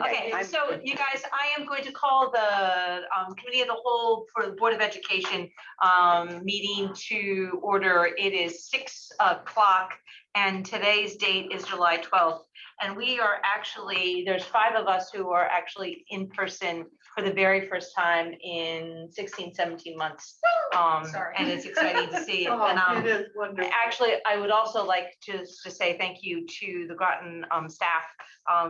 Okay, so you guys, I am going to call the committee of the whole for the Board of Education meeting to order. It is 6 o'clock and today's date is July 12th. And we are actually, there's 5 of us who are actually in person for the very first time in 16, 17 months. Sorry. And it's exciting to see it. Oh, And it is wonderful. actually, I would also like to say thank you to the Groton staff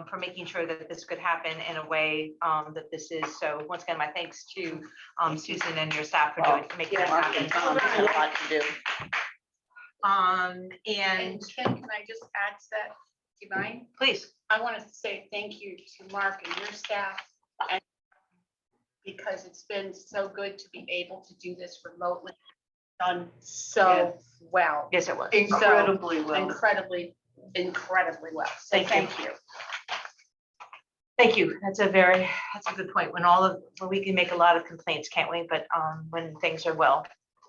for making sure that this could happen in a way that this is. So once again, my thanks to Susan and your staff for making it happen. A lot to do. And And Kim, can I just add to that? Do you mind? please, I want to say thank you to Mark and your staff, and because it's been so good to be able to do this remotely, done so well. yes, it was. Incredibly well. Incredibly well. So Thank thank you. Thank you. That's a good point. When we can make a lot of complaints, can't we? But when things are well,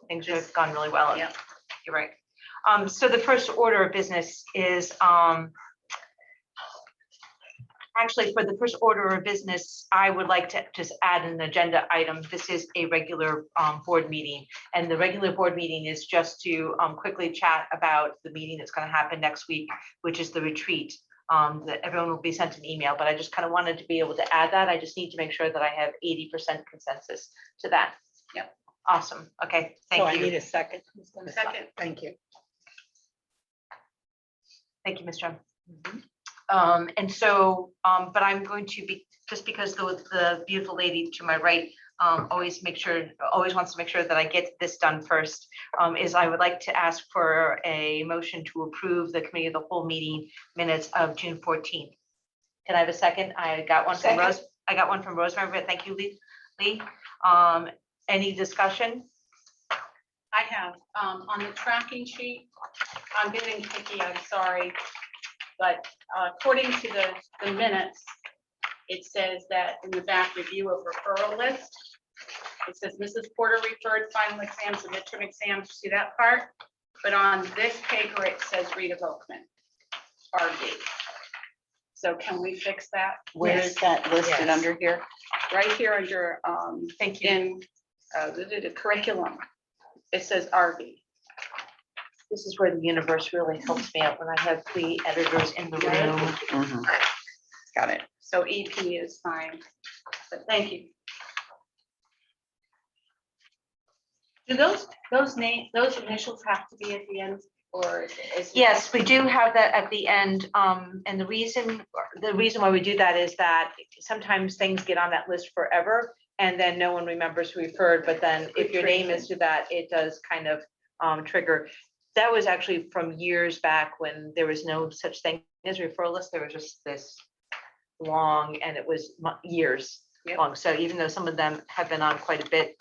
things have gone really well. Yeah. You're right. So the first order of business is actually, for the first order of business, I would like to just add an agenda item. This is a regular board meeting, and the regular board meeting is just to quickly chat about the meeting that's going to happen next week, which is the retreat. That everyone will be sent an email, but I just kind of wanted to be able to add that. I just need to make sure that I have 80% consensus to that. Yep. Awesome. Okay, thank you. I need a second. Second. Thank you. Thank you, Ms. John. And so, but I'm going to be, just because the beautiful lady to my right always wants to make sure that I get this done first, is I would like to ask for a motion to approve the committee of the whole meeting minutes of June 14th. Can I have a second? I got one from Rose. I got one from Rosemary, but thank you, Lee. Any discussion? I have, on the tracking sheet, I'm getting picky, I'm sorry. But according to the minutes, it says that in the back review of referral list, it says Mrs. Porter referred final exams and midterm exams, see that part? But on this paper, it says Rita Volkman, RD. So can we fix that? Where is that listed Yes. under here? Right here under, Thank you. in the curriculum, it says RD. This is where the universe really helps me out when I have the editors in the room. Mhm. Got it. So EP is fine, but thank you. Do those initials have to be at the end, or is it? Yes, we do have that at the end. And the reason why we do that is that sometimes things get on that list forever and then no one remembers who referred, but then if your name is to that, it does kind of trigger. That was actually from years back when there was no such thing as referral list. There was just this long, and it was years long. So even though some of them have been on quite a bit,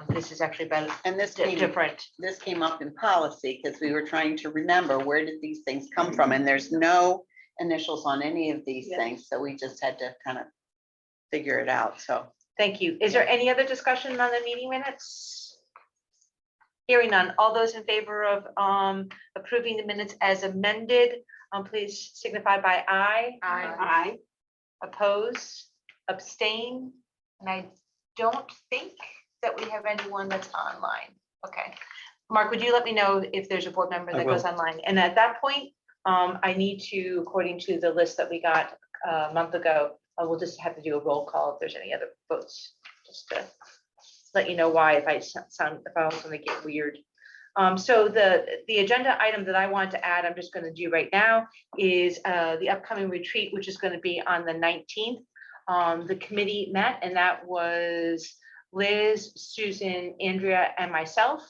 this is actually been And this different. This came up in policy because we were trying to remember where did these things come from, and there's no initials on any of these things, so we just had to kind of figure it out. So Thank you. Is there any other discussion on the meeting minutes? Hearing none. All those in favor of approving the minutes as amended, please signify by aye. Aye. Oppose, abstain, and I don't think that we have anyone that's online. Okay. Mark, would you let me know if there's a board member that goes online? And at that point, I need to, according to the list that we got a month ago, we'll just have to do a roll call if there's any other votes, just to let you know why, if I also make it weird. So the agenda item that I want to add, I'm just going to do right now, is the upcoming retreat, which is going to be on the 19th. The committee met, and that was Liz, Susan, Andrea, and myself.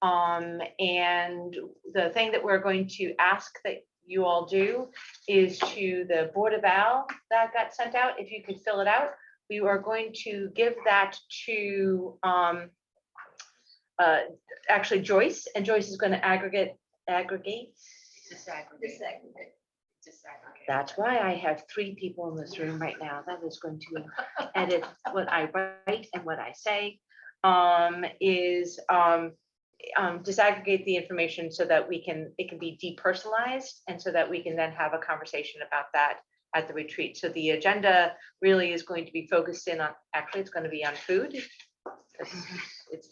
And the thing that we're going to ask that you all do is to the Board of Al that got sent out, if you could fill it out. We are going to give that to actually Joyce, and Joyce is going to aggregate. Disaggregate. That's why I have 3 people in this room right now. That is going to edit what I write and what I say. Disaggregate the information so that it can be depersonalized, and so that we can then have a conversation about that at the retreat. So the agenda really is going to be focused in on, actually, it's going to be on food. It's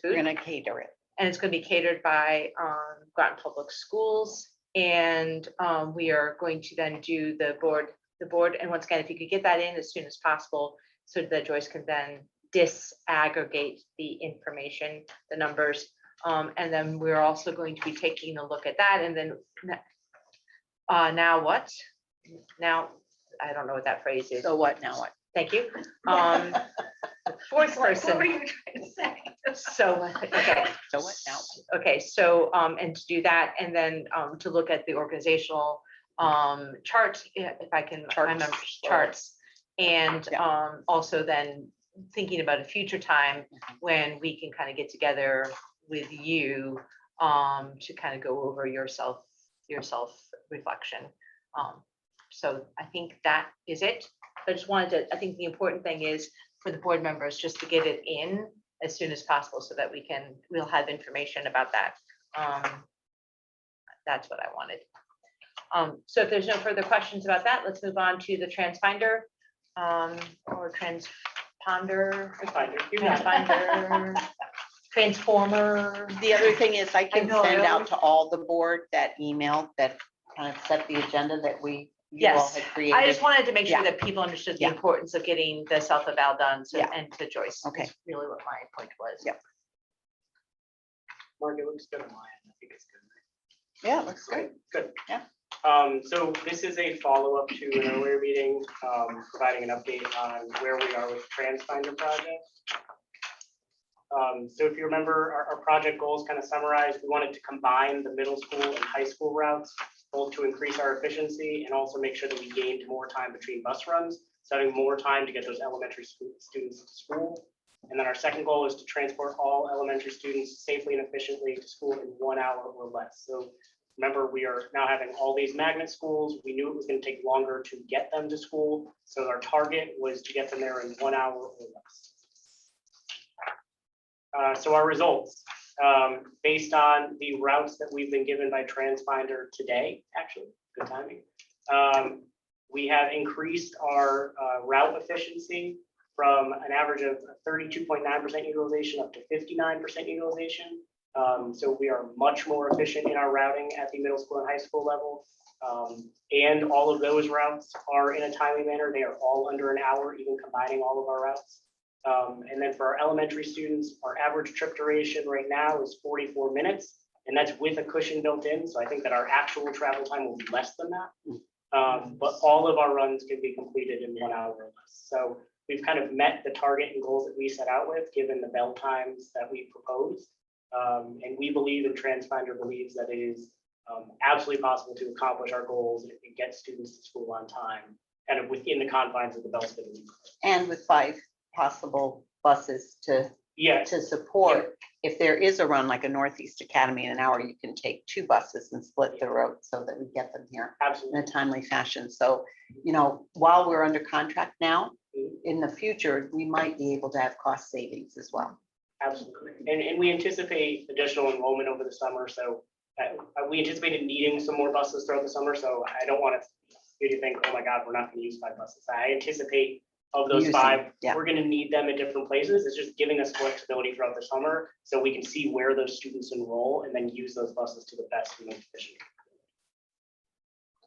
We're food. gonna cater it. And it's going to be catered by Groton Public Schools. And we are going to then do the board. And once again, if you could get that in as soon as possible, so that Joyce can then disaggregate the information, the numbers. And then we're also going to be taking a look at that. And then now what? Now, I don't know what that phrase is. So what now what? Thank you. Fourth person. So, okay. So what now? Okay, so, and to do that, and then, to look at the organizational, charts, if I can, remember charts. And, also then thinking about a future time when we can kind of get together with you, to kind of go over your self reflection. So I think that is it. I just wanted to, I think the important thing is for the board members just to get it in as soon as possible so that we'll have information about that. That's what I wanted. So if there's no further questions about that, let's move on to the transpinder, or transponder, transformer. The other thing is I can know, send I out to all the board that email that kind of set the agenda that you all Yes, had created. I just wanted to make sure Yeah. that people understood the Yeah. importance of getting the self-eval done, so, Yeah. and to Joyce. Okay. Is really what my point was. Yep. Mark, it looks good on my end. I think it's good. Yeah, looks great. Good. Yeah. So this is a follow-up to an earlier meeting, providing an update on where we are with the TransFinder project. So if you remember, our project goals kind of summarized, we wanted to combine the middle school and high school routes, both to increase our efficiency and also make sure that we gained more time between bus runs, so having more time to get those elementary students to school. And then our second goal is to transport all elementary students safely and efficiently to school in 1 hour or less. So remember, we are now having all these magnet schools. We knew it was going to take longer to get them to school. So our target was to get them there in 1 hour or less. So our results, based on the routes that we've been given by TransFinder today, actually, good timing. We have increased our route efficiency from an average of 32.9% utilization up to 59% utilization. So we are much more efficient in our routing at the middle school and high school level. And all of those routes are in a timely manner. They are all under an hour, even combining all of our routes. And then for our elementary students, our average trip duration right now is 44 minutes, and that's with a cushion built in. So I think that our actual travel time will be less than that. But all of our runs can be completed in 1 hour or less. So we've kind of met the target and goals that we set out with, given the bell times that we proposed. And we believe, and TransFinder believes, that it is absolutely possible to accomplish our goals and get students to school on time, kind of within the confines of the bell schedule. And with 5 possible buses to Yes, support. If there is a run like a Northeast Academy in an hour, you can take 2 buses and split the road so that we get them here in absolutely. a timely fashion. So, while we're under contract now, in the future, we might be able to have cost savings as well. Absolutely. And we anticipate additional enrollment over the summer. So we anticipated needing some more buses throughout the summer. So I don't want you to think, oh my God, we're not going to use 5 buses. I anticipate of those Using, 5, yeah. we're going to need them at different places. It's just giving us flexibility throughout the summer so we can see where those students enroll and then use those buses to the best and most efficient.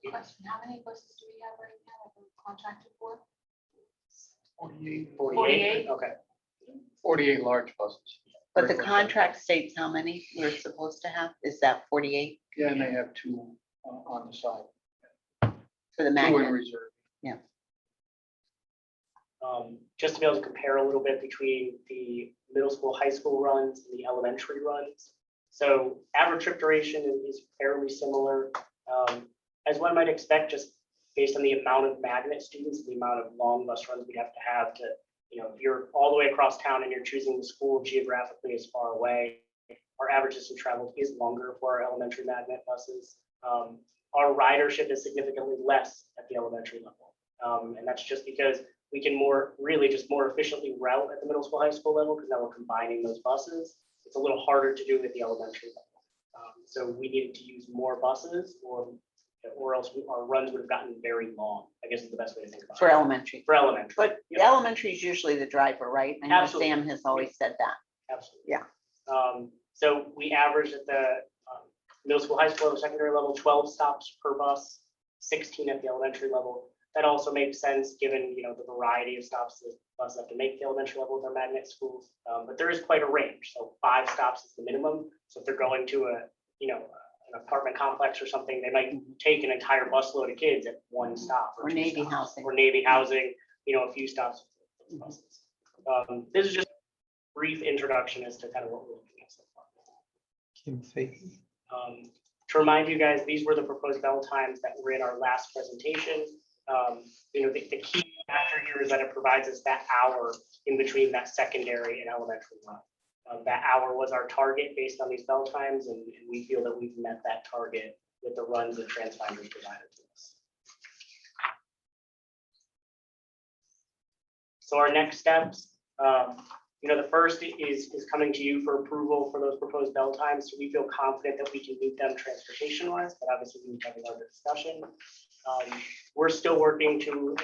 Question, how many buses do we have right now that we're contracted for? 48. 48? Okay. 48 large buses. But the contract states how many we're supposed to have? Is that 48 Yeah, and they have 2 on the side, for the 2 in magnet? reserve. Just to be able to compare a little bit between the middle school, high school runs and the elementary runs. So average trip duration is fairly similar. As one might expect, just based on the amount of magnet students, the amount of long bus runs we have to, if you're all the way across town and you're choosing the school geographically as far away, our average distance traveled is longer for our elementary magnet buses. Our ridership is significantly less at the elementary level. And that's just because we can more efficiently route at the middle school, high school level, because now we're combining those buses. It's a little harder to do at the elementary level. So we needed to use more buses or else our runs would have gotten very long. I guess is the best way to think about For it. elementary. For elementary. But Yep. elementary is usually the driver, right? I know Absolutely. Sam has always said that. Absolutely. Yeah. So we averaged at the middle school, high school, secondary level, 12 stops per bus, 16 at the elementary level. That also makes sense, given, you know, the variety of stops that buses have to make the elementary level with our magnet schools. But there is quite a range. So 5 stops is the minimum. So if they're going to a, you know, an apartment complex or something, they might take an entire busload of kids at 1 stop. Or 2 Navy stops, housing. Or Navy housing, you know, a few stops. with those buses. This is just a brief introduction as to kind of what we're looking at so far. Kim Fahey. To remind you guys, these were the proposed bell times that were in our last presentation. You know, the key factor here is that it provides us that hour in between that secondary and elementary run. That hour was our target based on these bell times, and we feel that we've met that target with the runs that TransFinders provided to us. So our next steps, you know, the first is coming to you for approval for those proposed bell times. So we feel confident that we can meet them transportation wise, but obviously we need to have another discussion. We're still working to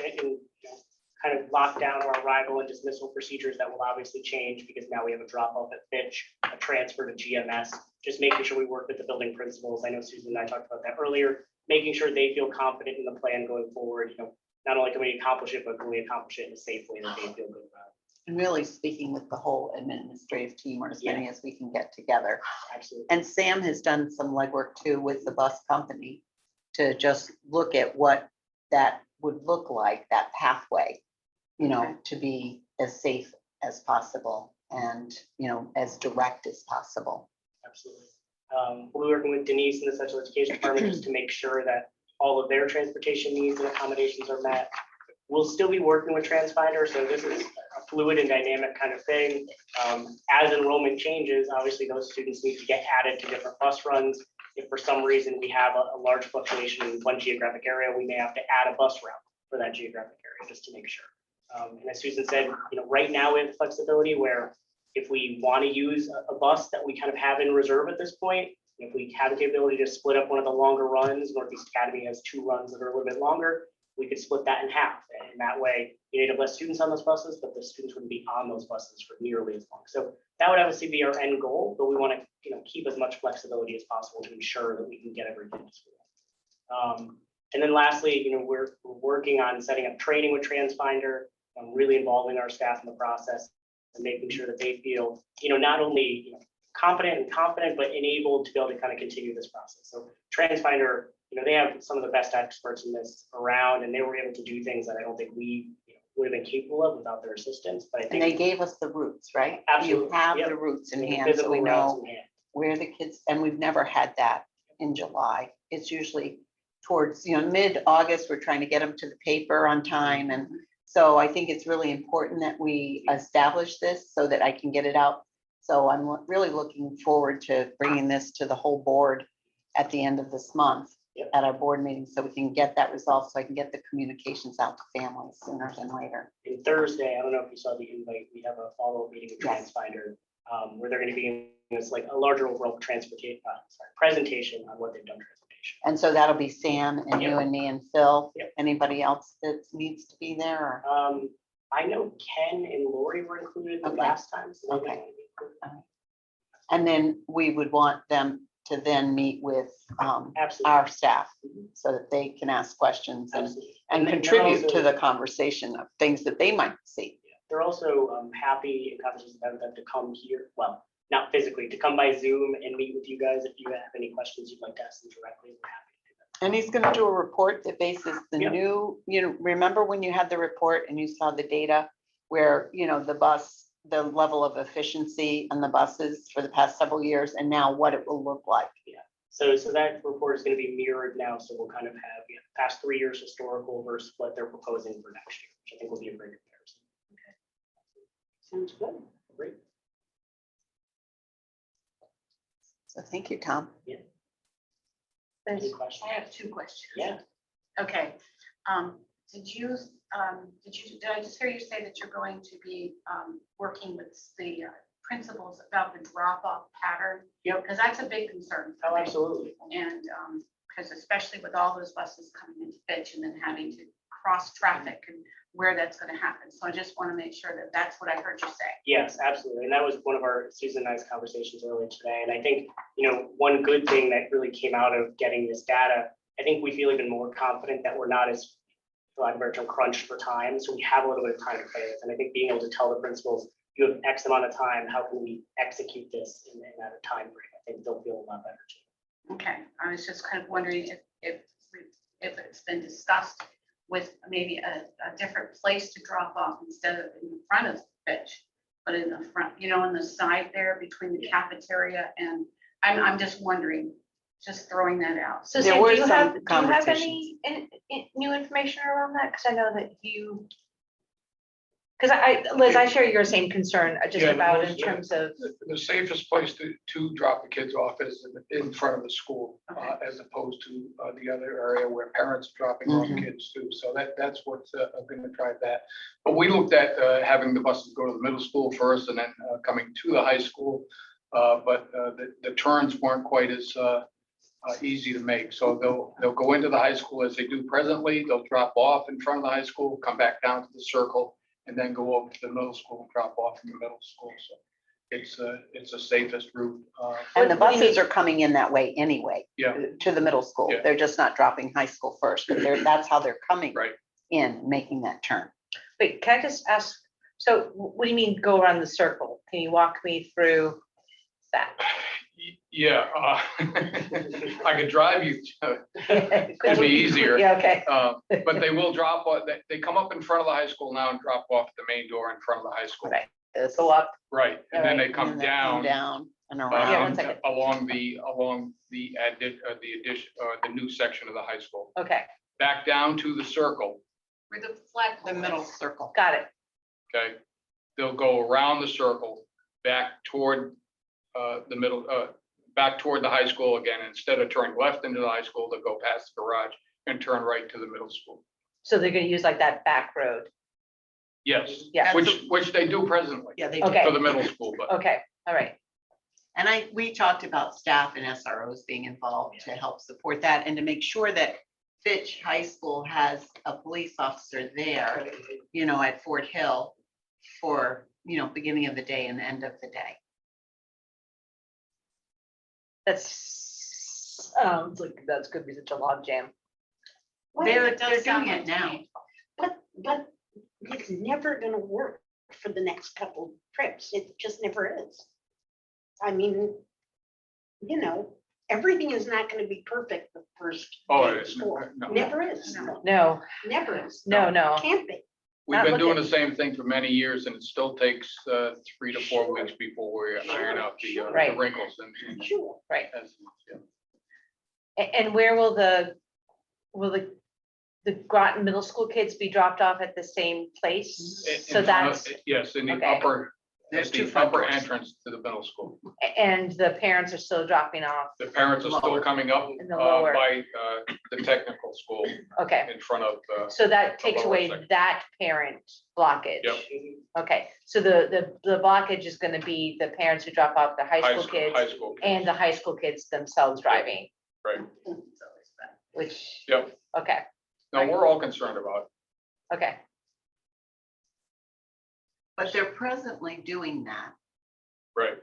kind of lock down our arrival and dismissal procedures that will obviously change because now we have a drop off at Fitch, a transfer to GMS, just making sure we work with the building principals. I know Susan and I talked about that earlier, making sure they feel confident in the plan going forward. You know, not only can we accomplish it, but can we accomplish it in a safe way that they feel good about. And really speaking with the whole administrative team, or as many as we can get together. Absolutely. And Sam has done some legwork too with the bus company to just look at what that would look like, that pathway, you know, to be as safe as possible and, you know, as direct as possible. Absolutely. We'll be working with Denise in the special education department just to make sure that all of their transportation needs and accommodations are met. We'll still be working with TransFinder, so this is a fluid and dynamic kind of thing. As enrollment changes, obviously those students need to get added to different bus runs. If for some reason we have a large fluctuation in one geographic area, we may have to add a bus route for that geographic area just to make sure. And as Susan said, you know, right now we have flexibility where if we want to use a bus that we kind of have in reserve at this point, if we have the capability to split up one of the longer runs, Northeast Academy has 2 runs that are a little bit longer, we could split that in half. And that way you need to have less students on those buses, but the students wouldn't be on those buses for nearly as long. So that would obviously be our end goal, but we want to, you know, keep as much flexibility as possible to ensure that we can get everything to school. And then lastly, you know, we're working on setting up training with TransFinder, really involving our staff in the process and making sure that they feel, you know, not only, you know, competent and confident, but enabled to be able to kind of continue this process. So TransFinder, you know, they have some of the best experts in this around, and they were able to do things that I don't think we, you know, would have been capable of without their assistance. But I And they think gave us the routes, right? Absolutely, You have yep. the routes in hand, so physical we routes know in hand. where the kids, and we've never had that in July. It's usually towards, you know, mid-August, we're trying to get them to the paper on time. And so I think it's really important that we establish this so that I can get it out. So I'm really looking forward to bringing this to the whole board at the end of this month Yep. at our board meeting, so we can get that resolved, so I can get the communications out to families sooner than later. And Thursday, I don't know if you saw the invite, we have a follow-up meeting with Yes. TransFinder, where they're going to be in this like a larger overall presentation on what they've done transportation. And so that'll be Sam and you Yep. and me and Phil. Yep. Anybody else that needs to be there? Or- I know Ken and Lori were included the Okay. last time. So they Okay. might be included. And then we would want them to then meet with Absolutely. our staff Mhm. so that they can ask questions and Absolutely. and they're contribute also- to the conversation of things that they might see. They're also happy in conversations about them to come here, well, not physically, to come by Zoom and meet with you guys if you have any questions you'd like to ask them directly. We're happy to do that. And he's gonna do a report that bases the Yep. new, you know, remember when you had the report and you saw the data where, you know, the level of efficiency on the buses for the past several years and now what it will look like. So that report is going to be mirrored now, so we'll kind of have past 3 years historical versus what they're proposing for next year, which I think will be a great comparison. Okay. Sounds good. Great. So thank you, Tom. Any questions? I have 2 questions. Yeah. Okay, did I just hear you say that you're going to be working with the principals about the drop-off pattern? Yep. Because that's a big concern. for Oh, me. absolutely. And because especially with all those buses coming into Fitch and then having to cross traffic and where that's gonna happen. So I just want to make sure that that's what I heard you say. Yes, absolutely. And that was one of our Susan and I's conversations earlier today. And I think, one good thing that really came out of getting this data, I think we feel even more confident that we're not as, for lack of a better term, crunched for time. So we have a little bit of time to play with. And I think being able to tell the principals, you have X amount of time, how can we execute this in that time frame? I think they'll feel a lot better too. Okay, I was just kind of wondering if it's been discussed with maybe a different place to drop off instead of in front of Fitch, but in the front, on the side there between the cafeteria and, I'm just wondering, just throwing that out. So There Sam, were do you some have conversations. any new information around that? Because I know that you. Because Liz, I share your same concern just Yeah, the about in most, terms of, The safest place to drop the kids off is in front of the school, Okay. as opposed to the other area where parents are dropping off Mhm. kids too. So that's what's going to drive that. But we looked at having the buses go to the middle school first and then coming to the high school. But the turns weren't quite as easy to make. So they'll go into the high school as they do presently. They'll drop off in front of the high school, come back down to the circle, and then go over to the middle school and drop off in the middle school. So it's the safest route. And the What do you buses mean? are coming in that way anyway. Yeah. To the middle school. Yeah. They're just not dropping high school first, but that's how they're coming. Right. In, making that turn. wait, can I just ask, so what do you mean go around the circle? Can you walk me through that? Yeah, I could drive you. It'd be easier. Yeah, okay. But they will drop, they come up in front of the high school now and drop off at the main door in front of the high school. Right. Go up, Right, and then they And come then they down. Down and uh, Yeah, one around. second. Along the addition, the new section of the high school, okay, back down to the circle, Where the flag. The middle circle. got it. okay? They'll go around the circle, back toward the middle, back toward the high school again. Instead of turning left into the high school, they'll go past the garage and turn right to the middle school. So they're gonna use like that back road, Yes, yeah, which they do presently Yeah, they do. Okay. for the middle school, but okay, all right, And we talked about staff and SROs being involved to help support that and to make sure that Fitch High School has a police officer there, at Fort Hill for, beginning of the day and end of the day. that's, like, that's gonna be such a log jam. They're It does sound doing like it to now. me. But it's never gonna work for the next couple trips. It just never is. I mean, everything is not gonna be perfect the first Oh, day of it's school. no. Never is. No, Never is. no, Can't be. We've Not been doing looking- the same thing for many years and it still takes 3 to 4 weeks before we iron out the Right. wrinkles and. Sure. right. Yeah. And where will the Groton Middle School kids be dropped off at the same place? In So front of- that's, Yes, in the okay. upper, There's at two the front upper doors. entrance to the middle school. and the parents are still dropping off, The parents are still Lower. coming up In the lower. by the technical school okay, in front of, so that takes lower away section. that parent blockage. Yep. Okay, so the blockage is gonna be the parents who drop off the high school kids high school. kids. and the high school kids themselves driving, Right, It's always bad. which, yep. okay, No, we're all concerned about okay, But they're presently doing that it. Right.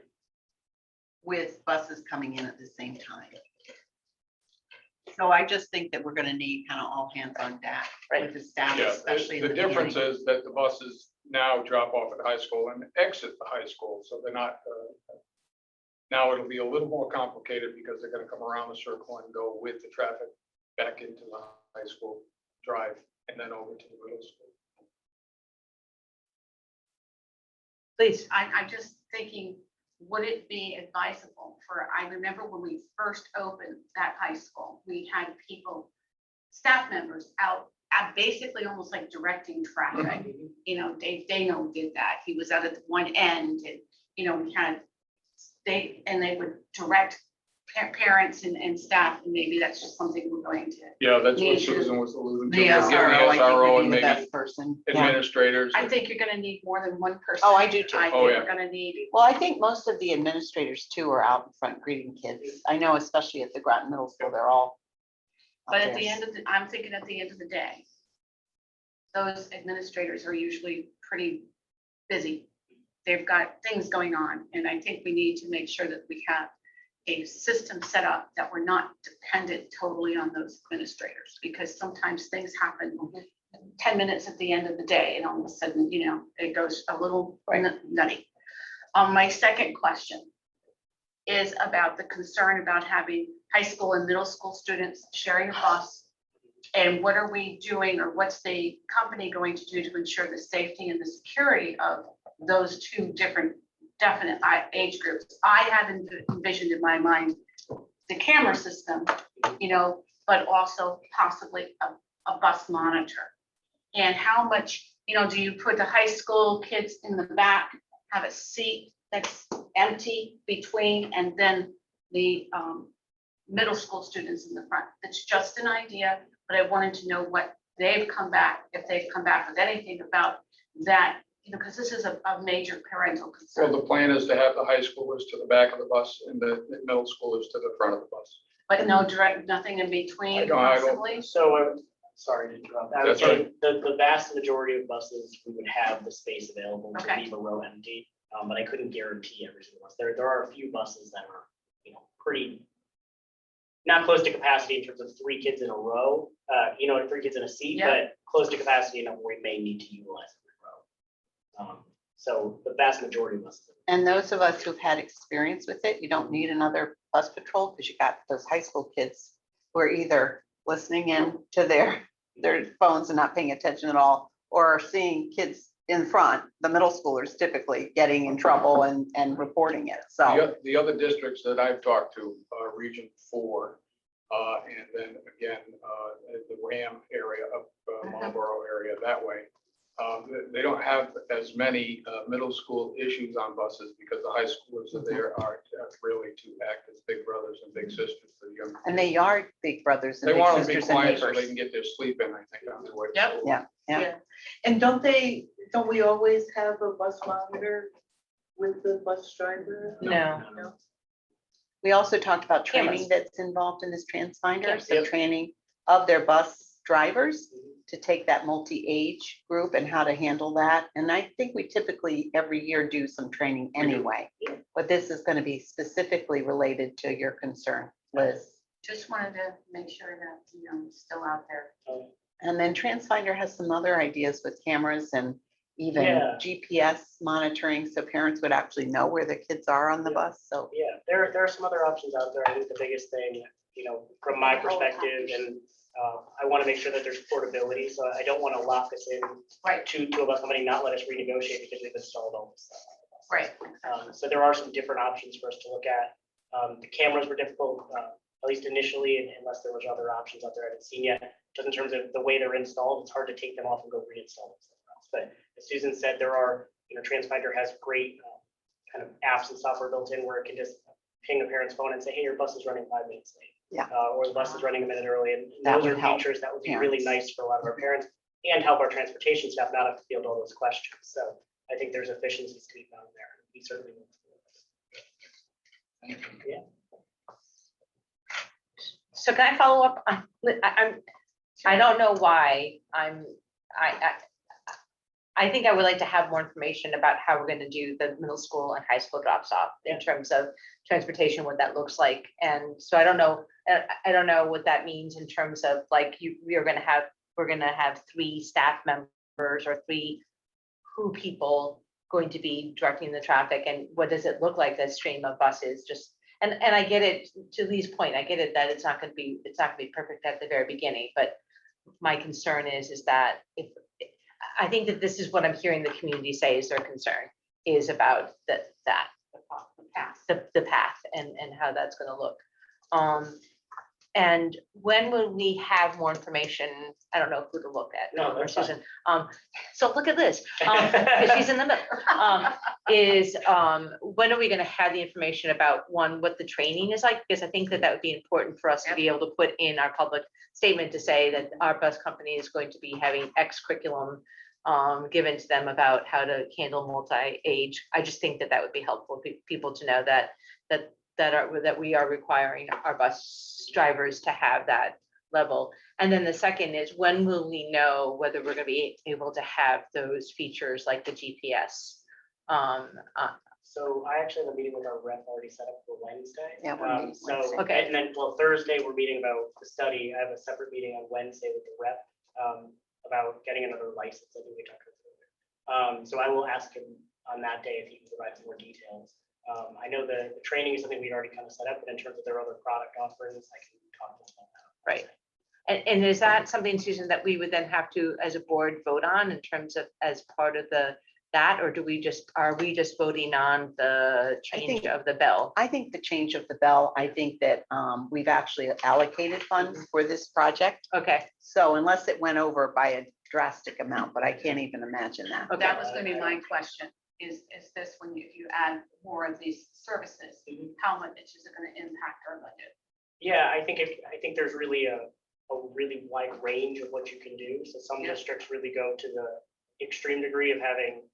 with buses coming in at the same time. So I just think that we're gonna need kind of all hands on deck Right. with the staff, Yeah, especially in the the difference beginning. is that the buses now drop off at the high school and exit the high school, so they're not. Now it'll be a little more complicated because they're gonna come around the circle and go with the traffic back into the high school drive and then over to the middle school. please, I'm just thinking, would it be advisable I remember when we first opened that high school, we had people, staff members out basically almost like directing traffic. Dave Dano did that. He was out at the one end and, we had, they would direct parents and staff, and maybe that's just something we're going to. Yeah, that's Me what too. Susan was alluding to. The Give SRO, I SRO think and would be the maybe best person. Yeah. administrators. I think you're gonna need more than one person. Oh, I do too. I Oh, think yeah. we're gonna need. Well, I think most of the administrators too are out in front greeting kids. I know especially at the Groton Middle School, they're all. out But at there. the end of the, I'm thinking at the end of the day, those administrators are usually pretty busy. They've got things going on, and I think we need to make sure that we have a system set up that we're not dependent totally on those administrators, because sometimes things happen 10 minutes at the end of the day, and all of a sudden, you know, it goes a little nutty. My second question is about the concern about having high school and middle school students sharing a bus. And what are we doing, or what's the company going to do to ensure the safety and the security of those two different definite age groups? I had envisioned in my mind the camera system, you know, but also possibly a bus monitor. And how much, you know, do you put the high school kids in the back, have a seat that's empty between, and then the middle school students in the front? It's just an idea, but I wanted to know what they've come back, if they've come back with anything about that, you know, because this is a major parental Well, concern. the plan is to have the high schoolers to the back of the bus and the middle schoolers to the front of the bus. But no direct, nothing in between I don't- possibly? So, sorry to interrupt. I would That's say the vast majority of buses, we would have the space available to Okay. leave a row empty. But I couldn't guarantee every single one. There are a few buses that are, you know, pretty not close to capacity in terms of 3 kids in a row, you know, 3 kids in a seat, Yeah. but close to capacity enough where we may need to utilize every row. So the vast majority of buses. And those of us who've had experience with it, you don't need another bus patrol because you got those high school kids who are either listening in to their phones and not paying attention at all, or seeing kids in front, the middle schoolers typically getting in trouble and reporting it. So, The other districts that I've talked to, Region 4, and then again, the Ram area up Marlboro area that way. They don't have as many middle school issues on buses because the high schoolers are there are really to act as big brothers and big sisters to the young. and they are big brothers and They big want them to be sisters and quiet so they neighbors. can get their sleep in, I think, on their way to Yep. school. Yeah. And don't we always have a bus monitor with the bus driver? No. No. We also talked about Cameras. training that's involved in this transfinder, Yes. so Yep. training of their bus drivers to take that multi-age group and how to handle that. And I think we typically every year do some training We do. anyway. Yeah. But this is going to be specifically related to your concern, Liz. Just wanted to make sure that, you know, it's still out there. And then Transfinder has some other ideas with cameras and even Yeah. GPS monitoring, so parents would actually know where their kids are on the Yeah. bus, so. Yeah, there are some other options out there. I think the biggest thing, you know, from my perspective, and I want to make sure that there's portability, so I don't want to lock us in Right. to a bus company, not let us renegotiate because we've installed all this stuff. Right. So there are some different options for us to look at. The cameras were difficult, at least initially, unless there was other options out there I haven't seen yet. Just in terms of the way they're installed, it's hard to take them off and go reinstall them somewhere else. But as Susan said, there are, you know, Transfinder has great kind of apps and software built in where it can just ping a parent's phone and say, hey, your bus is running 5 minutes late. Yeah. Or the bus is running a minute early. And That those would are help features that would be really parents. nice for a lot of our parents and help our transportation staff not have to field all those questions. So I think there's efficiencies to be found there. We certainly will. Yeah. So can I follow up? I don't know why I think I would like to have more information about how we're gonna do the middle school and high school drops off in terms of transportation, what that looks like. And so I don't know what that means in terms of like we're gonna have 3 staff members or 3 people going to be directing the traffic, and what does it look like, the stream of buses? Just, and I get it, to Lee's point, I get it that it's not gonna be perfect at the very beginning, but my concern is that I think that this is what I'm hearing the community say is their concern, is about the path and how that's gonna look. And when will we have more information? I don't know who to look at. No, or that's fine. Susan. So look at Liz, because she's in the middle. When are we gonna have the information about, one, what the training is like? Because I think that would be important for us to be able to put in our public statement to say that our bus company is going to be having X curriculum given to them about how to handle multi-age. I just think that would be helpful for people to know that we are requiring our bus drivers to have that level? And then the second is, when will we know whether we're gonna be able to have those features like the GPS? So I actually have a meeting with our rep already set up for Wednesday. Yeah, we're meeting So, Wednesday. Okay. and then, well, Thursday, we're meeting about the study. I have a separate meeting on Wednesday with the rep about getting another license. I think we talked about it. So I will ask him on that day if he can provide some more details. I know the training is something we'd already kind of set up, but in terms of their other product offerings, I can talk to them about that. Right. And is that something, Susan, that we would then have to, as a board, vote on in terms of as part of that, or are we just voting on the change think- of the bell? I think the change of the bell, I think that we've actually allocated funds for this project. Okay, So unless it went over by a drastic amount, but I can't even imagine that. okay, That was gonna be my question, is this when you add more of these services, how much is it gonna impact our budget? Yeah, I think there's really a really wide range of what you can do. So some Yeah. districts really go to the extreme degree of having,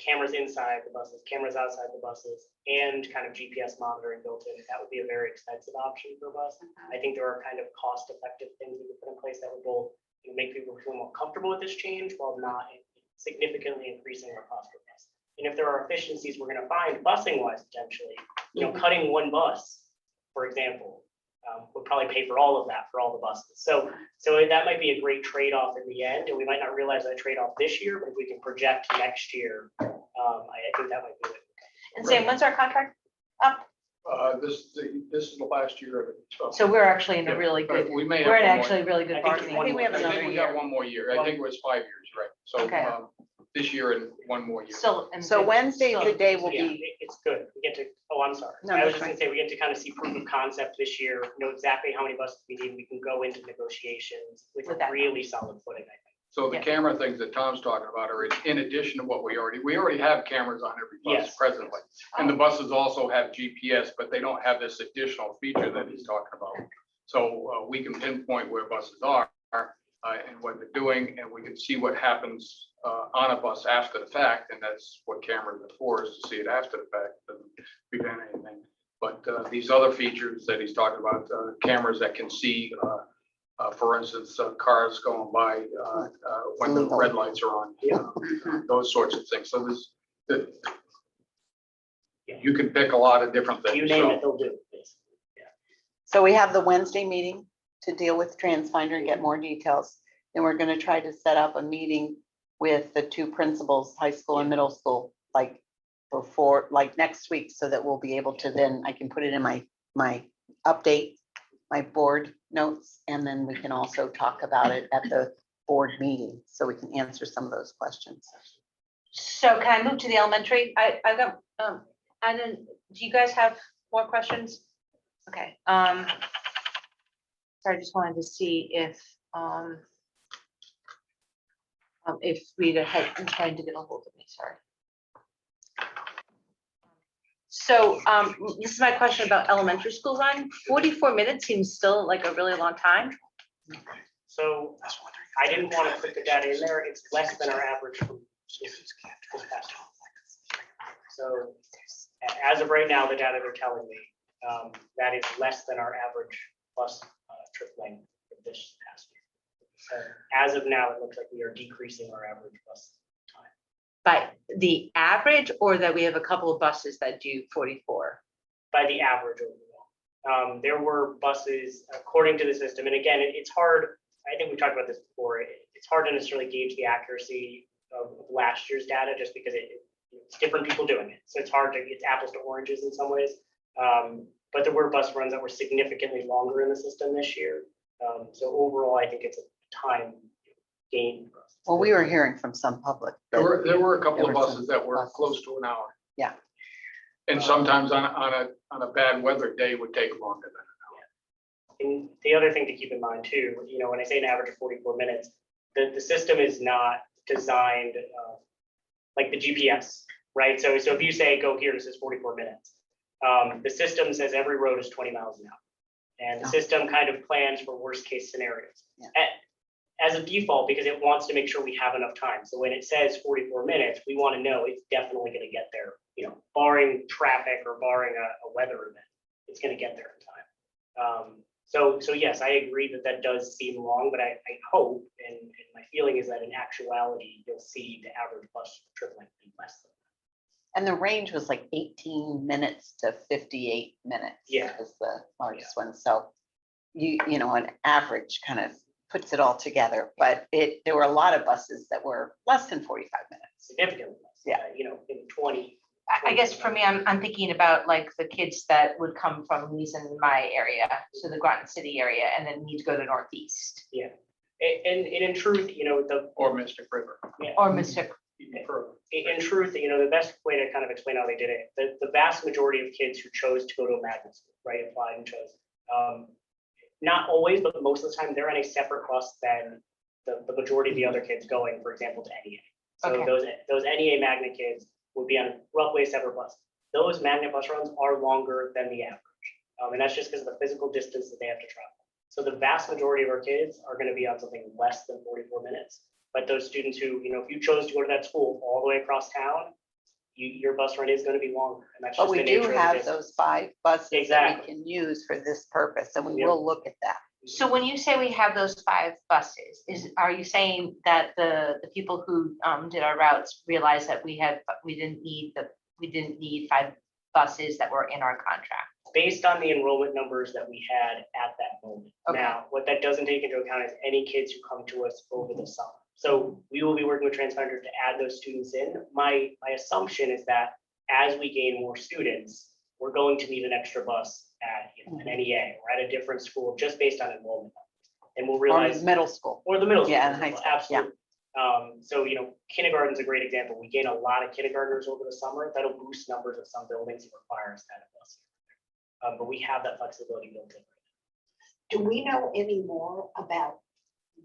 cameras inside the buses, cameras outside the buses, and kind of GPS monitoring built in. That would be a very expensive option for a bus. I think there are kind of cost-effective things we could put in place that would both make people feel more comfortable with this change while not significantly increasing our cost per bus. And if there are efficiencies we're going to find busing wise, potentially, cutting one bus, for example, would probably pay for all of that for all the buses. So that might be a great trade-off in the end, and we might not realize that trade-off this year, but if we can project next year, I think that might be it. and Sam, when's our contract up? This is the last year of it. So we're actually in a Yeah, really but good, we may have we're in one more. actually really good I think bargaining. I think we have I another think we got year. one more year. I think it was 5 years, right? So Okay. this year and one more year. Still. in So good- Wednesday, still- the day will Yeah, be, it's good. We get to, I'm sorry. No, I was that's just gonna say, we get to kind of see proof of concept this year, know exactly how many buses we need. We can go into negotiations with With a that. really solid footing, I think. So the Yeah. camera things that Tom's talking about are in addition to what we already have cameras on every bus Yes. presently. And the buses also have GPS, but they don't have this additional feature that he's talking about. So we can pinpoint where buses are and what they're doing, and we can see what happens on a bus after the fact, and that's what cameras are for, is to see it after the fact, doesn't prevent anything. But these other features that he's talking about, cameras that can see, for instance, cars going by when the red lights are on, those sorts of things. So you can pick a lot of different You things. name So it, they'll do it. basically. so we have the Wednesday meeting to deal with TransFinder and get more details. Then we're gonna try to set up a meeting with the two principals, high school and middle school, like next week, so that we'll be able to then, I can put it in my update, my board notes, and then we can also talk about it at the board meeting, so we can answer some of those questions. So can I move to the elementary? I got, and then, do you guys have more questions? Okay, so I just wanted to see if Rita had been trying to get a hold of me, sorry. So, this is my question about elementary school run. 44 minutes seems still like a really long time. So I didn't want to put the data in there. It's less than our average from this past year. So as of right now, the data they're telling me, that is less than our average bus trip length for this past year. So as of now, it looks like we are decreasing our average bus time. By the average, or that we have a couple of buses that do 44? By the average overall. There were buses according to the system, and again, it's hard, I think we talked about this before, it's hard to necessarily gauge the accuracy of last year's data just because it's different people doing it. So it's hard to, it's apples to oranges in some ways. But there were bus runs that were significantly longer in the system this year. So overall, I think it's a time gain for us. Well, we were hearing from some public. there were a couple There of were some buses that were buses. close to an hour. Yeah. And sometimes on a bad weather day would take longer than. And the other thing to keep in mind too, when I say an average of 44 minutes, the system is not designed like the GPS, right? So if you say go here, this is 44 minutes. The system says every road is 20 miles an hour. And the system kind of plans for worst case scenarios. Yeah. As a default, because it wants to make sure we have enough time. So when it says 44 minutes, we want to know it's definitely going to get there, barring traffic or barring a weather event, it's going to get there in time. So yes, I agree that that does seem long, but I hope, and my feeling is that in actuality, you'll see the average bus trip length be less than. And the range was like 18 minutes to 58 minutes. Yeah. Was the largest one, so you know, an average kind of puts it all together, but there were a lot of buses that were less than 45 minutes. Significantly less. Yeah. You know, in 20. I guess for me, I'm thinking about like the kids that would come from at least in my area, so the Groton City area, and then need to go to Northeast And in truth, you know, Or Mystic River. or Mystic. even further. in truth, you know, the best way to kind of explain how they did it, the vast majority of kids who chose to go to a magnet school, right, applied and chose. Not always, but most of the time, they're on a separate bus than the majority of the other kids going, for example, to NEA. So Okay. those NEA magnet kids would be on roughly a separate bus. Those magnet bus runs are longer than the average. And that's just because of the physical distance that they have to travel. So the vast majority of our kids are going to be on something less than 44 minutes. But those students who, you know, if you chose to go to that school all the way across town, your bus run is going to be longer. And that's But just we the do nature of have the distance. those 5 buses that we Exactly. can use for this purpose, and we Yep. will look at that. So when you say we have those 5 buses, are you saying that the people who did our routes realized that we didn't need 5 buses that were in our contract? Based on the enrollment numbers that we had at that moment. Okay. Now, what that doesn't take into account is any kids who come to us over the summer. So we will be working with TransFinder to add those students in. My assumption is that as we gain more students, we're going to need an extra bus at an NEA or at a different school, just based on enrollment numbers. And we'll Or realize, middle school. or the middle school. Yeah, and as high well, school, yeah. absolutely. So, you know, kindergarten's a great example. We gain a lot of kindergartners over the summer. That'll boost numbers of some buildings and require us to add a bus. But we have that flexibility built in. Do we know any more about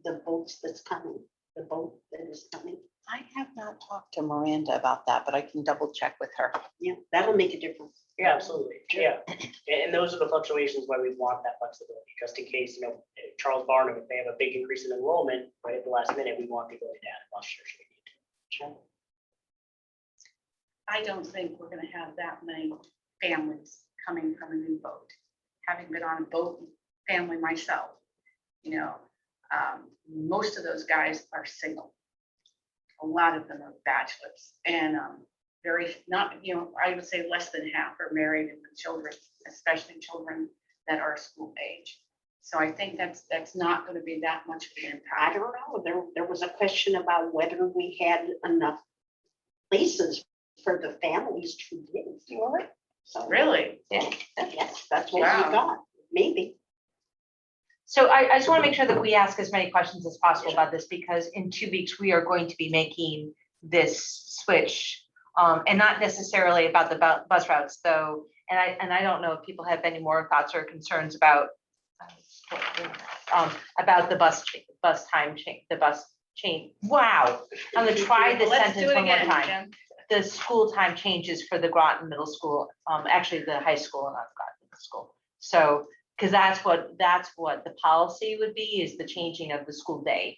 the boats that's coming, the boat that is coming? I have not talked to Miranda about that, but I can double check with her. Yeah, that'll make a difference. Yeah, absolutely. Yeah. And those are the fluctuations why we want that flexibility, just in case, you know, Charles Barnum, if they have a big increase in enrollment right at the last minute, we want the ability to add a bus share should we need to. Sure. I don't think we're gonna have that many families coming from a new boat. Having been on a boat family myself, you know, most of those guys are single. A lot of them are bachelors, and very not, you know, I would say less than half are married and with children, especially children that are school age. So I think that's not going to be that much of an I impact. don't know, there was a question about whether we had enough places for the families to live. So, Really? yes, that's what we Wow. got, maybe. So I just want to make sure that we ask as many questions as possible about this, because in 2 weeks, we are going to be making this switch. And not necessarily about the bus routes though, and I don't know if people have any more thoughts or concerns about the bus time change, the bus change. Wow, I'm gonna try this Let's do sentence it one more again, time. Jen. The school time changes for the Groton Middle School, actually the high school and not the Groton Middle School. So, because that's what the policy would be, is the changing of the school day.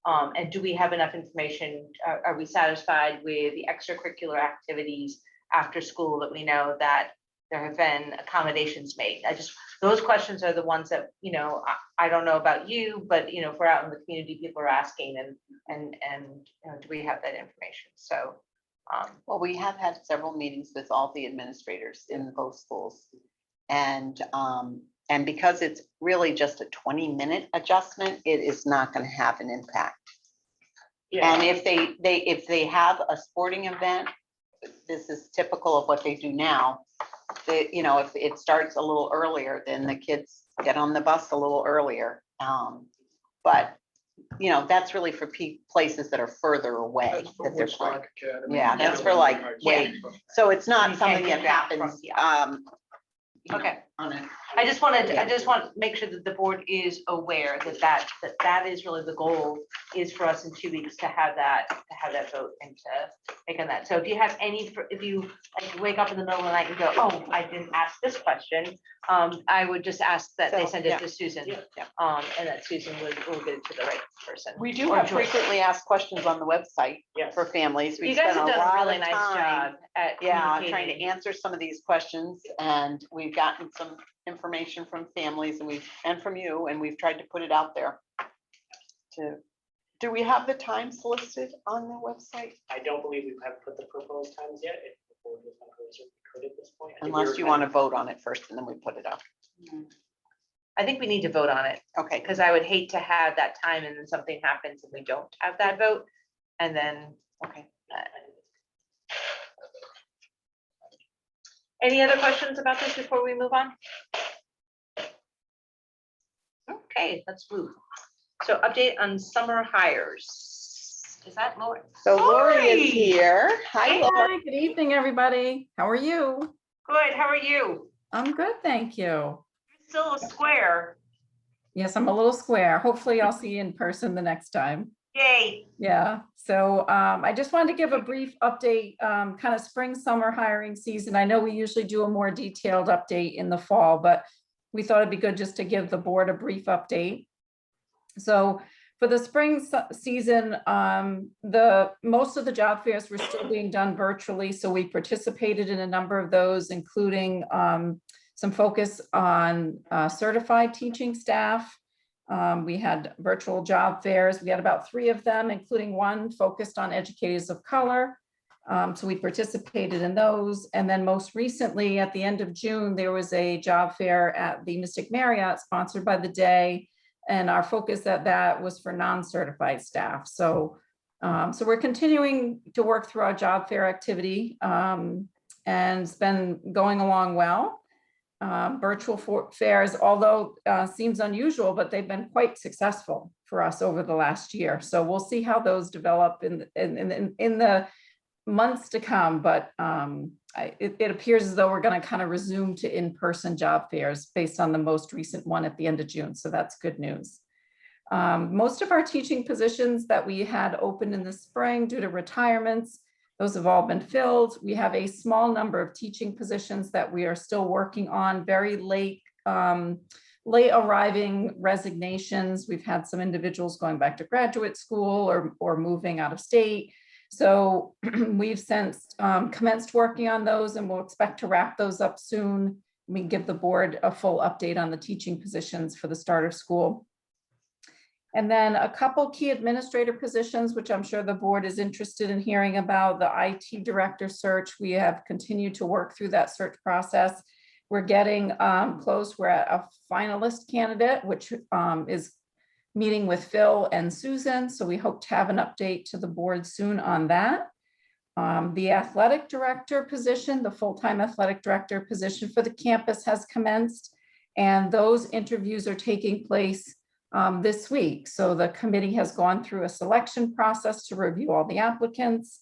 And do we have enough information? Are we satisfied with the extracurricular activities after school that we know that there have been accommodations made? Those questions are the ones that, you know, I don't know about you, but, you know, if we're out in the community, people are asking and you know, do we have that information? So. Well, we have had several meetings with all the administrators in both schools. And because it's really just a 20-minute adjustment, it is not going to have an impact. Yeah. And if they have a sporting event, this is typical of what they do now. You know, if it starts a little earlier, then the kids get on the bus a little earlier. But, you know, that's really for places that are further away. That's for that they're Woodstock Academy. Yeah, that's for like way. So it's You not can't something do that that from- happens. yeah. You know, Okay. on a I just want to make sure that the board is aware that is really the goal, is for us in 2 weeks to have that vote and take on that. So if you have any, if you like wake up in the middle of the night and go, oh, I didn't ask this question, I would just ask that they So, send yeah. it to Susan. Yeah. And that Susan will get it to the right person. We do Or have Joyce. frequently asked questions on the website Yes. for families. You We've guys spent have a done a lot really of nice time. job at Yeah, trying to communicating. answer some of these questions, and we've gotten some information from families and from you, and we've tried to put it out there. Do we have the times listed on the website? I don't believe we have put the proposed times yet. If the board was not really certain we could at this point. I think we Unless were you kind want to of- vote on it first and then we put it up. I think we need to vote on it, Okay, because I would hate to have that time and then something happens and we don't have that vote. And then, okay. any other questions about this before we move on? Okay, let's move. So update on summer hires. Is that Lori? So Lori Lori! is here. Hi, Lori. Hi, good evening, everybody. How are you? Good, how are you? I'm good, thank you. Still a square. Yes, I'm a little square. Hopefully I'll see you in person the next time. Yay. Yeah, so I just wanted to give a brief update, kind of spring, summer hiring season. I know we usually do a more detailed update in the fall, but we thought it'd be good just to give the board a brief update. So for the spring season, most of the job fairs were still being done virtually. So we participated in a number of those, including some focus on certified teaching staff. We had virtual job fairs. We had about 3 of them, including one focused on educators of color. So we participated in those. And then most recently, at the end of June, there was a job fair at the Mystic Marriott sponsored by the day. And our focus at that was for non-certified staff. So we're continuing to work through our job fair activity, and it's been going along well. Virtual fairs, although seems unusual, but they've been quite successful for us over the last year. So we'll see how those develop in the months to come, but it appears as though we're going to kind of resume to in-person job fairs based on the most recent one at the end of June. So that's good news. Most of our teaching positions that we had open in the spring due to retirements, those have all been filled. We have a small number of teaching positions that we are still working on, very late arriving resignations. We've had some individuals going back to graduate school or moving out of state. So we've since commenced working on those, and we'll expect to wrap those up soon. We give the board a full update on the teaching positions for the start of school. And then a couple key administrator positions, which I'm sure the board is interested in hearing about. The IT director search, we have continued to work through that search process. We're getting close. We're at a finalist candidate, which is meeting with Phil and Susan. So we hope to have an update to the board soon on that. The athletic director position, the full-time athletic director position for the campus has commenced, and those interviews are taking place this week. So the committee has gone through a selection process to review all the applicants,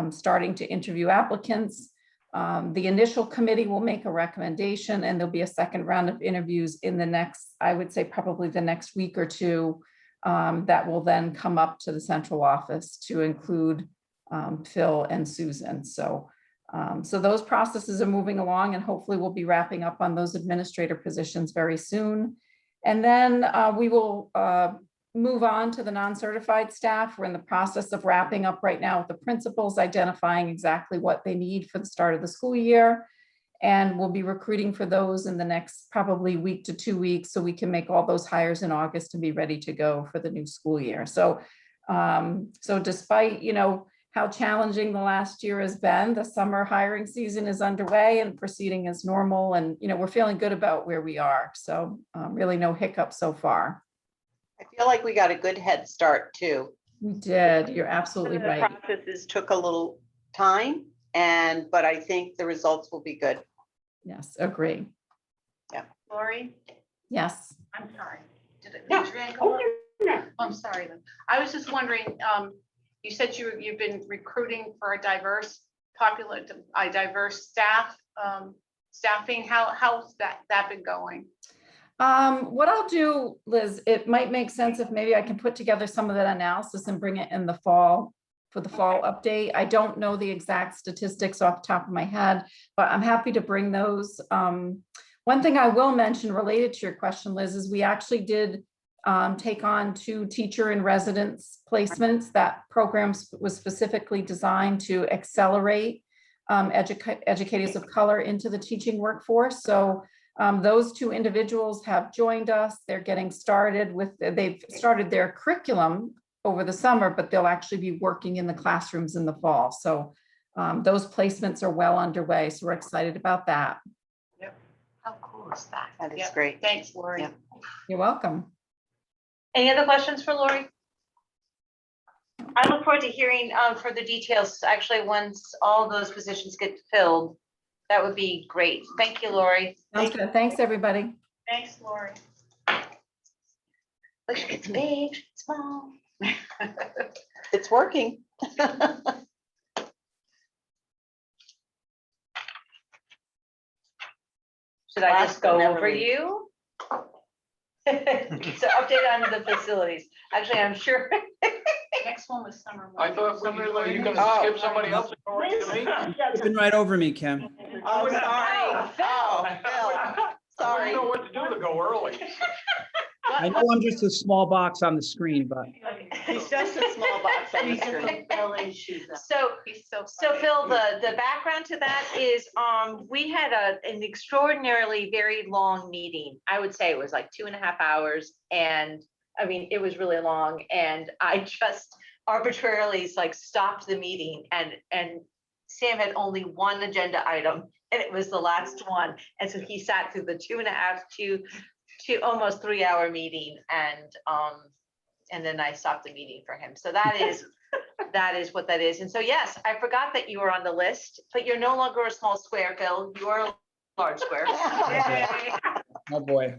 starting to interview applicants. The initial committee will make a recommendation, and there'll be a second round of interviews in the next, I would say probably the next week or two, that will then come up to the central office to include Phil and Susan. So those processes are moving along, and hopefully we'll be wrapping up on those administrator positions very soon. And then we will move on to the non-certified staff. We're in the process of wrapping up right now with the principals, identifying exactly what they need for the start of the school year. And we'll be recruiting for those in the next probably week to 2 weeks, so we can make all those hires in August and be ready to go for the new school year. So despite, how challenging the last year has been, the summer hiring season is underway and proceeding as normal. And, we're feeling good about where we are. So really no hiccup so far. I feel like we got a good head start too. We did. You're absolutely The right. processes took a little time, but I think the results will be good. Yes, agree. Lori, Yes. I'm sorry. Did it? No. did your hand go up? Oh, I'm sorry. Then. I was just wondering, you said you've been recruiting for a diverse staffing. How's that been going? What I'll do, Liz, it might make sense if maybe I can put together some of that analysis and bring it in the fall for the fall update. I don't know the exact statistics off the top of my head, but I'm happy to bring those. One thing I will mention related to your question, Liz, is we actually did take on 2 teacher in residence placements. That program was specifically designed to accelerate educators of color into the teaching workforce. So those 2 individuals have joined us. They're getting started with, they've started their curriculum over the summer, but they'll actually be working in the classrooms in the fall. So those placements are well underway. So we're excited about that. How cool is that? That is Yep. great. Thanks, Lori. Yep. You're welcome. Any other questions for Lori? I look forward to hearing further details. Actually, once all those positions get filled, that would be great. Thank you, Lori. Sounds good. Thanks, everybody. Thanks, Lori. Wish it's big, small. It's working. Should I just Last but go never over least. you? So update on the facilities. Actually, I'm sure. Next one was summer. I thought, Summer are you learning. gonna Oh. skip somebody else and go right to me? Skipping right over me, Kim. Oh, sorry. Oh, Phil. Oh, Phil. I Sorry. don't know what to do to go early. I know I'm just a small box on the screen, but He's just a small box on the He's a screen. fulfilling shoes. So, He's so so funny. Phil, the background to that is, we had an extraordinarily very long meeting. I would say it was like 2.5 hours. And I mean, it was really long, and I just arbitrarily like stopped the meeting, and Sam had only one agenda item, and it was the last one. And so he sat through the 2.5 to almost 3-hour meeting, and then I stopped the meeting for him. So that is what that is. And so, yes, I forgot that you were on the list, but you're no longer a small square, Phil. You are a large square. oh boy.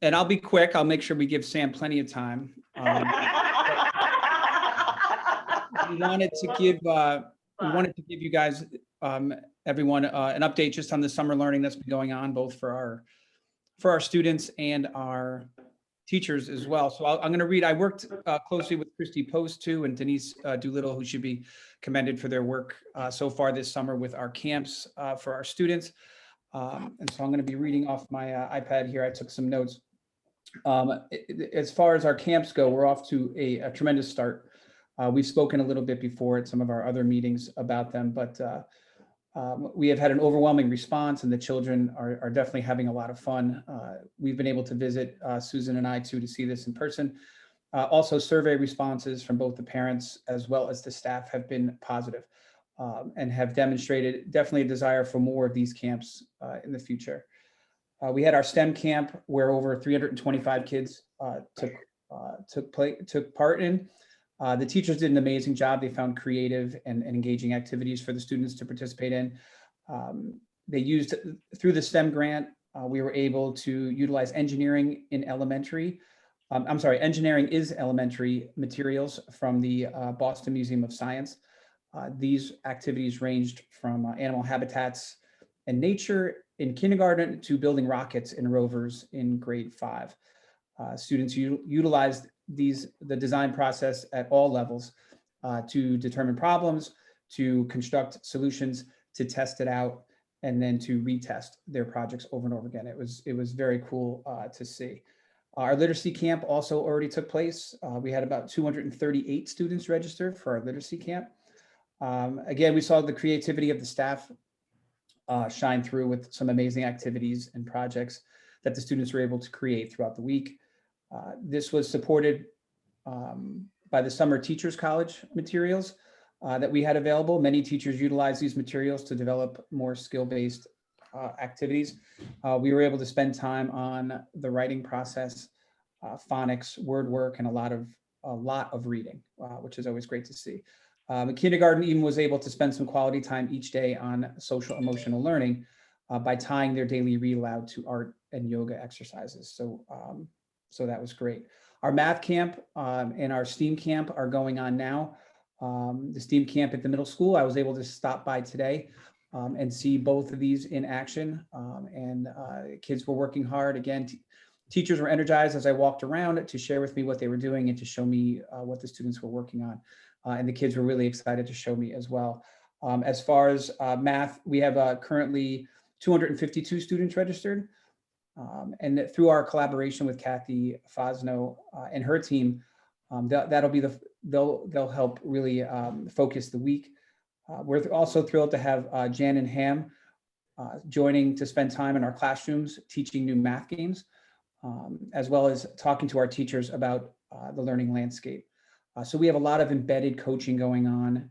And I'll be quick. I'll make sure we give Sam plenty of time. We wanted to give you guys, everyone, an update just on the summer learning that's been going on, both for our students and our teachers as well. So I'm going to read. I worked closely with Christy Post too, and Denise Doolittle, who should be commended for their work so far this summer with our camps for our students. And so I'm going to be reading off my iPad here. I took some notes. As far as our camps go, we're off to a tremendous start. We've spoken a little bit before at some of our other meetings about them, but we have had an overwhelming response, and the children are definitely having a lot of fun. We've been able to visit Susan and I too to see this in person. Also, survey responses from both the parents as well as the staff have been positive, and have demonstrated definitely a desire for more of these camps in the future. We had our STEM camp where over 325 kids took part in. The teachers did an amazing job. They found creative and engaging activities for the students to participate in. They used, through the STEM grant, we were able to utilize engineering in elementary. Engineering is elementary materials from the Boston Museum of Science. These activities ranged from animal habitats and nature in kindergarten to building rockets and rovers in grade 5. Students utilized the design process at all levels to determine problems, to construct solutions, to test it out, and then to retest their projects over and over again. It was very cool to see. Our literacy camp also already took place. We had about 238 students registered for our literacy camp. Again, we saw the creativity of the staff shine through with some amazing activities and projects that the students were able to create throughout the week. This was supported by the Summer Teachers College materials that we had available. Many teachers utilize these materials to develop more skill-based activities. We were able to spend time on the writing process, phonics, word work, and a lot of reading, which is always great to see. The kindergarten even was able to spend some quality time each day on social emotional learning by tying their daily read aloud to art and yoga exercises. So that was great. Our math camp and our STEAM camp are going on now. The STEAM camp at the middle school, I was able to stop by today and see both of these in action. And kids were working hard. Again, teachers were energized as I walked around to share with me what they were doing and to show me what the students were working on. And the kids were really excited to show me as well. As far as math, we have currently 252 students registered. And through our collaboration with Kathy Fosno and her team, that'll be they'll help really focus the week. We're also thrilled to have Jan and Ham joining to spend time in our classrooms teaching new math games, as well as talking to our teachers about the learning landscape. So we have a lot of embedded coaching going on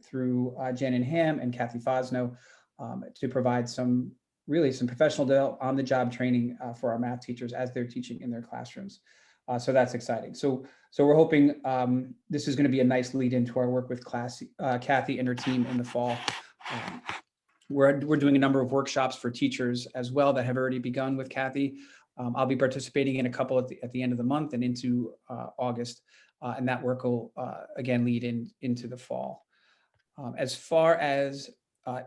through Jen and Ham and Kathy Fosno to provide some professional on-the-job training for our math teachers as they're teaching in their classrooms. So that's exciting. So we're hoping this is going to be a nice lead into our work with Kathy and her team in the fall. We're doing a number of workshops for teachers as well that have already begun with Kathy. I'll be participating in a couple at the end of the month and into August. And that work will, again, lead into the fall. As far as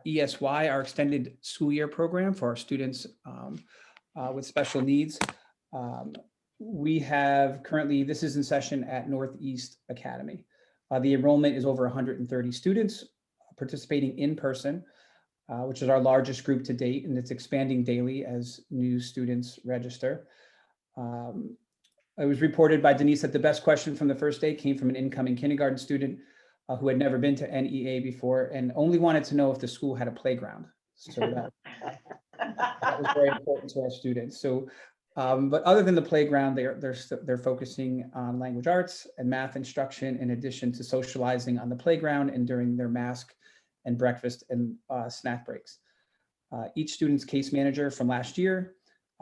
ESY, our extended school year program for our students with special needs, we have currently, this is in session at Northeast Academy. The enrollment is over 130 students participating in person, which is our largest group to date, and it's expanding daily as new students register. It was reported by Denise that the best question from the first day came from an incoming kindergarten student who had never been to NEA before and only wanted to know if the school had a playground. So that was very important to our students. So, but other than the playground, they're focusing on language arts and math instruction in addition to socializing on the playground and during their mask and breakfast and snack breaks. Each student's case manager from last year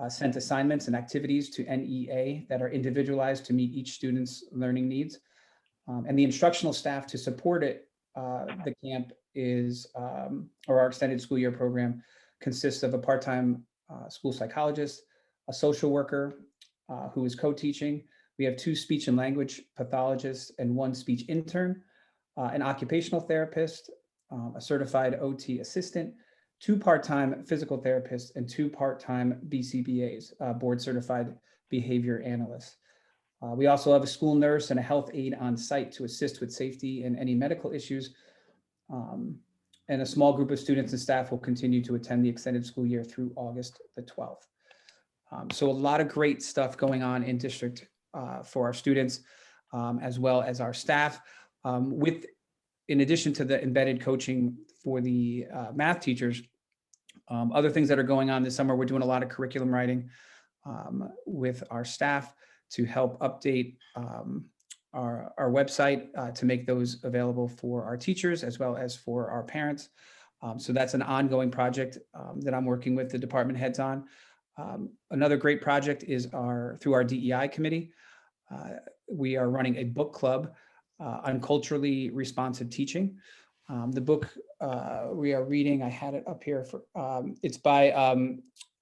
sent assignments and activities to NEA that are individualized to meet each student's learning needs. And the instructional staff to support it, the camp is, or our extended school year program consists of a part-time school psychologist, a social worker who is co-teaching. We have 2 speech and language pathologists and 1 speech intern, an occupational therapist, a certified OT assistant, 2 part-time physical therapists, and 2 part-time BCBAs, board certified behavior analysts. We also have a school nurse and a health aide on site to assist with safety and any medical issues. And a small group of students and staff will continue to attend the extended school year through August the 12th. So a lot of great stuff going on in district for our students, as well as our staff. In addition to the embedded coaching for the math teachers, other things that are going on this summer, we're doing a lot of curriculum writing with our staff to help update our website to make those available for our teachers as well as for our parents. So that's an ongoing project that I'm working with the department heads on. Another great project is through our DEI committee. We are running a book club on culturally responsive teaching. The book we are reading, I had it up here, it's by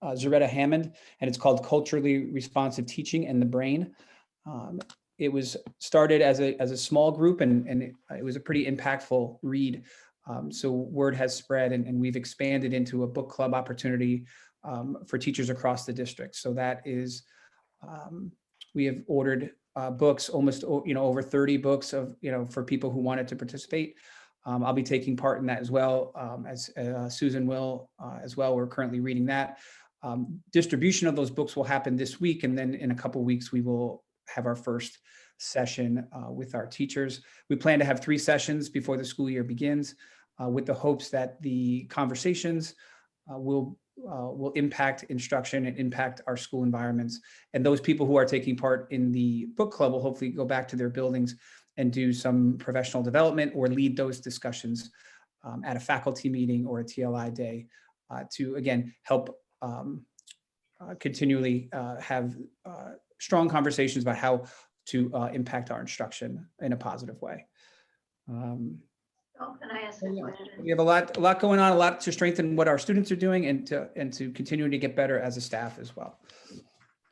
Zaretta Hammond, and it's called Culturally Responsive Teaching and the Brain. It was started as a small group, and it was a pretty impactful read. So word has spread, and we've expanded into a book club opportunity for teachers across the district. So that is, we have ordered books, almost over 30 books for people who wanted to participate. I'll be taking part in that as well, as Susan will as well. We're currently reading that. Distribution of those books will happen this week, and then in a couple of weeks we will have our first session with our teachers. We plan to have 3 sessions before the school year begins, with the hopes that the conversations will impact instruction and impact our school environments. And those people who are taking part in the book club will hopefully go back to their buildings and do some professional development or lead those discussions at a faculty meeting or a TLI day to, again, help continually have strong conversations about how to impact our instruction in a positive way. Oh, can I ask a question? We have a lot going on, a lot to strengthen what our students are doing and to continue to get better as a staff as well.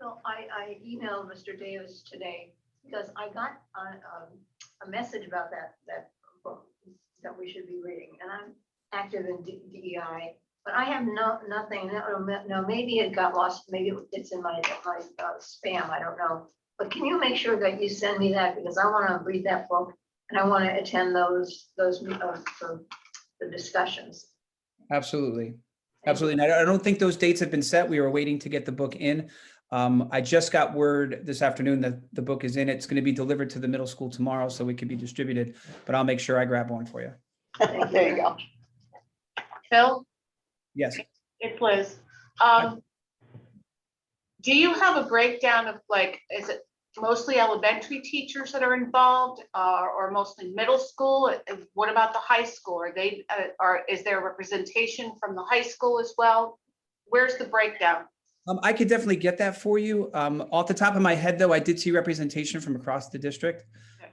So I emailed Mr. Davis today because I got a message about that book that we should be reading, and I'm active in DEI, but I have nothing, no, maybe it got lost, maybe it's in my spam, I don't know. But can you make sure that you send me that, because I want to read that book and I want to attend the discussions. Absolutely. Absolutely. And I don't think those dates have been set. We were waiting to get the book in. I just got word this afternoon that the book is in. It's going to be delivered to the middle school tomorrow, so it can be distributed, but I'll make sure I grab one for you. There you go. Phil, Yes. it's Liz. Do you have a breakdown of like, is it mostly elementary teachers that are involved, or mostly middle school? What about the high school? Are they, is there representation from the high school as well? Where's the breakdown? I could definitely get that for you. Off the top of my head, though, I did see representation from across the district. Okay.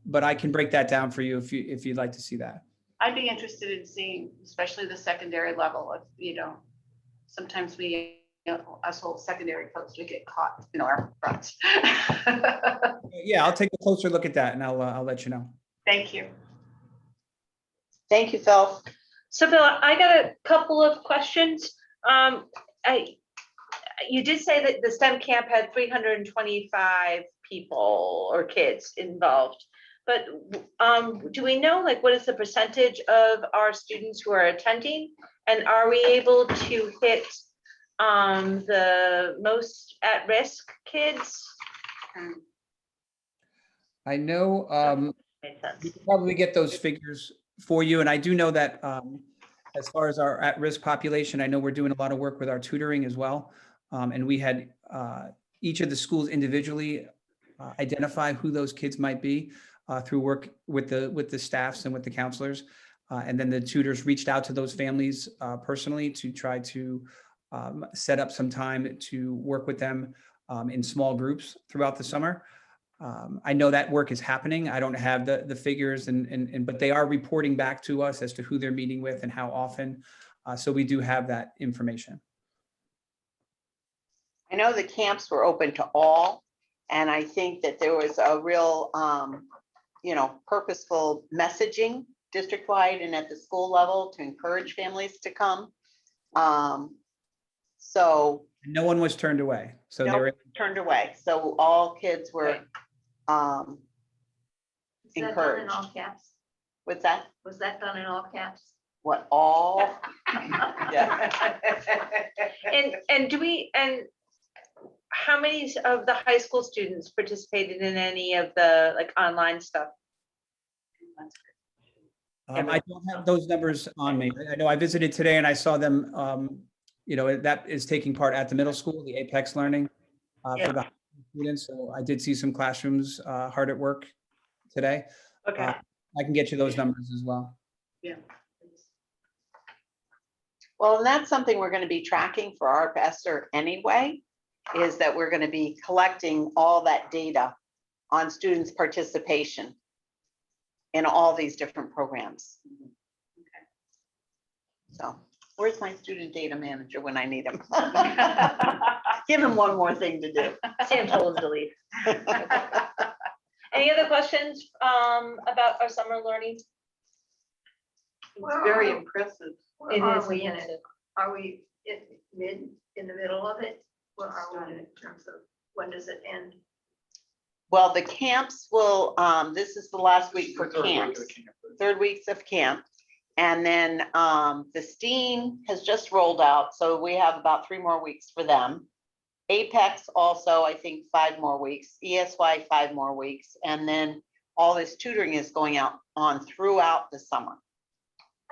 But I can break that down for you if you'd like to see that. I'd be interested in seeing, especially the secondary level of, sometimes we, us whole secondary folks, we get caught in our ruts. Yeah, I'll take a closer look at that and I'll let you know. Thank you. Thank you, Phil. So Bill, I got a couple of questions. You did say that the STEM camp had 325 people or kids involved, but do we know like what is the percentage of our students who are attending? And are we able to hit the most at-risk kids? I know Makes sense. we could probably get those figures for you. And I do know that as far as our at-risk population, I know we're doing a lot of work with our tutoring as well. And we had each of the schools individually identify who those kids might be through work with the staffs and with the counselors. And then the tutors reached out to those families personally to try to set up some time to work with them in small groups throughout the summer. I know that work is happening. I don't have the figures but they are reporting back to us as to who they're meeting with and how often. So we do have that information. I know the camps were open to all, and I think that there was a real, purposeful messaging district-wide and at the school level to encourage families to come. So No one was turned away. So they were turned away. So all kids were Is that done in encouraged. all caps? What's that? Was that done in all caps? What all? Yeah. And how many of the high school students participated in any of the like online stuff? I don't have those numbers on me. I know I visited today and I saw them, that is taking part at the middle school, the Apex Learning for the students. So I did see some classrooms hard at work today. Okay. I can get you those numbers as well. Yeah. Well, and that's something we're going to be tracking for our PESR anyway, is that we're going to be collecting all that data on students' participation in all these different programs. So where's my student data manager when I need him? Give him one more thing to do. Sam told him to leave. Any other questions about our summer learning? It's very impressive. It Are is we in it? Are we in the middle of it? Where are we in terms of when does it end? Well, the camps will, this is the last week for Third week of camps, the camp. 3rd weeks of camp. And then the STEAM has just rolled out, so we have about 3 more weeks for them. Apex also, I think 5 more weeks, ESY 5 more weeks, and then all this tutoring is going on throughout the summer.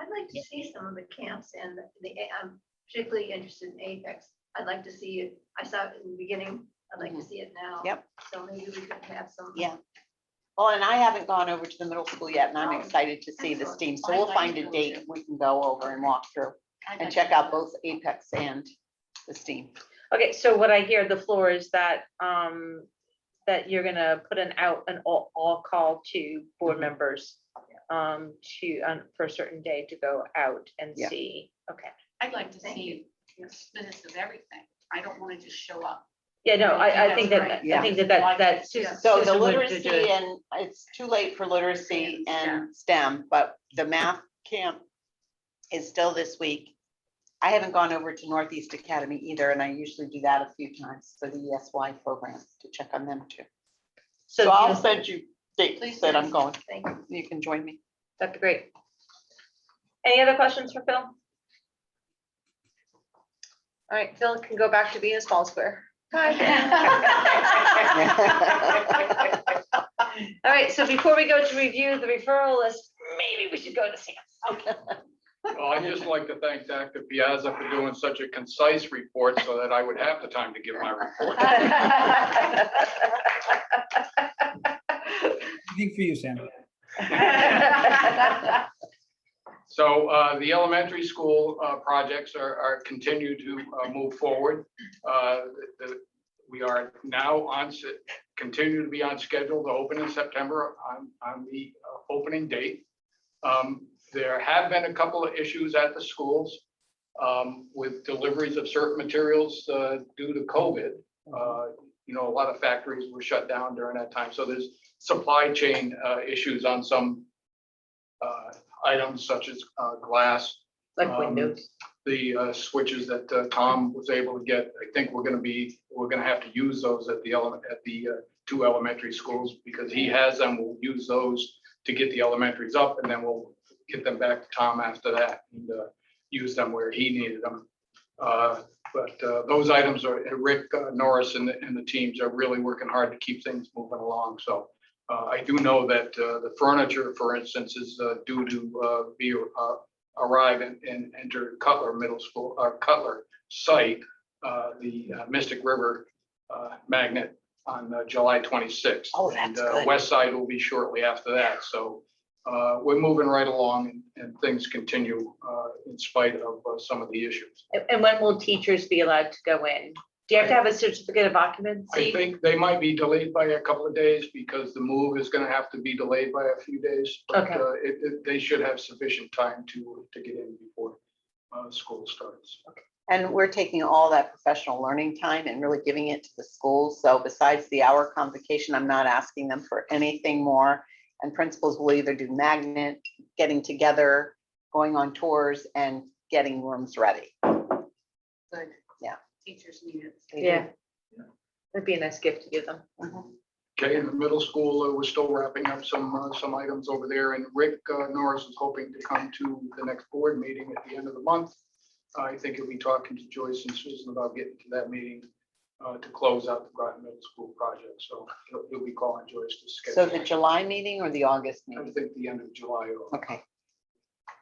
I'd like to see some of the camps and I'm particularly interested in Apex. I'd like to see it. I saw it in the beginning. I'd like to see it now. Yep. So maybe we could have some. Yeah. Well, and I haven't gone over to the middle school yet, and I'm excited to see the STEAM. So we'll find a date we can go over and walk through and check out both Apex and the STEAM. Okay, so what I hear the floor is that that you're gonna put an all call to board members for a certain day to go out and Yeah. see. Okay. I'd like to Thank see minutes of everything. I don't want to just show up. Yeah, no, I think That's that, right. I think that Yeah. So the Susan would do literacy, it. and it's too late for literacy And and STEM, but the math camp is still this week. I haven't gone over to Northeast Academy either, and I usually do that a few times for the ESY program to check on them too. So I'll send you dates that I'm going. Thank you. You can join me. That'd be great. Any other questions for Phil? All right, Phil can go back to being a small square. Hi. All right, so before we go to review the referral list, maybe we should go to Sam. Well, I'd just like to thank Dr. Piazza for doing such a concise report so that I would have the time to give my report. Anything for you, Sam. So the elementary school projects are continue to move forward. We are now continue to be on schedule to open in September on the opening date. There have been a couple of issues at the schools with deliveries of certain materials due to COVID. You know, a lot of factories were shut down during that time. So there's supply chain issues on some items such as glass. Like windows. The switches that Tom was able to get. I think we're gonna have to use those at the two elementary schools because he has them. We'll use those to get the elementaries up, and then we'll get them back to Tom after that and use them where he needed them. But those items are, Rick Norris and the teams are really working hard to keep things moving along. So I do know that the furniture, for instance, is due to arrive and enter Cutler Middle School, or Cutler site, the Mystic River magnet on July 26th. Oh, that's And good. West Side will be shortly after that. So we're moving right along and things continue in spite of some of the issues. And when will teachers be allowed to go in? Do you have to have a certificate of I occupancy? think they might be delayed by a couple of days because the move is gonna have to be delayed by a few days. But Okay. they should have sufficient time to get in before school starts. And we're taking all that professional learning time and really giving it to the schools. So besides the hour convocation, I'm not asking them for anything more. And principals will either do magnet, getting together, going on tours, and getting rooms ready. Good. Yeah. Teachers need it. They do. Yeah. That'd be a nice gift to give them. Mhm. Okay, in the middle school, we're still wrapping up some items over there, and Rick Norris is hoping to come to the next board meeting at the end of the month. I think he'll be talking to Joyce and Susan about getting to that meeting to close out the Groton Middle School project. So he'll be calling Joyce to So schedule. the July meeting or the August I meeting? think the end of July. Okay,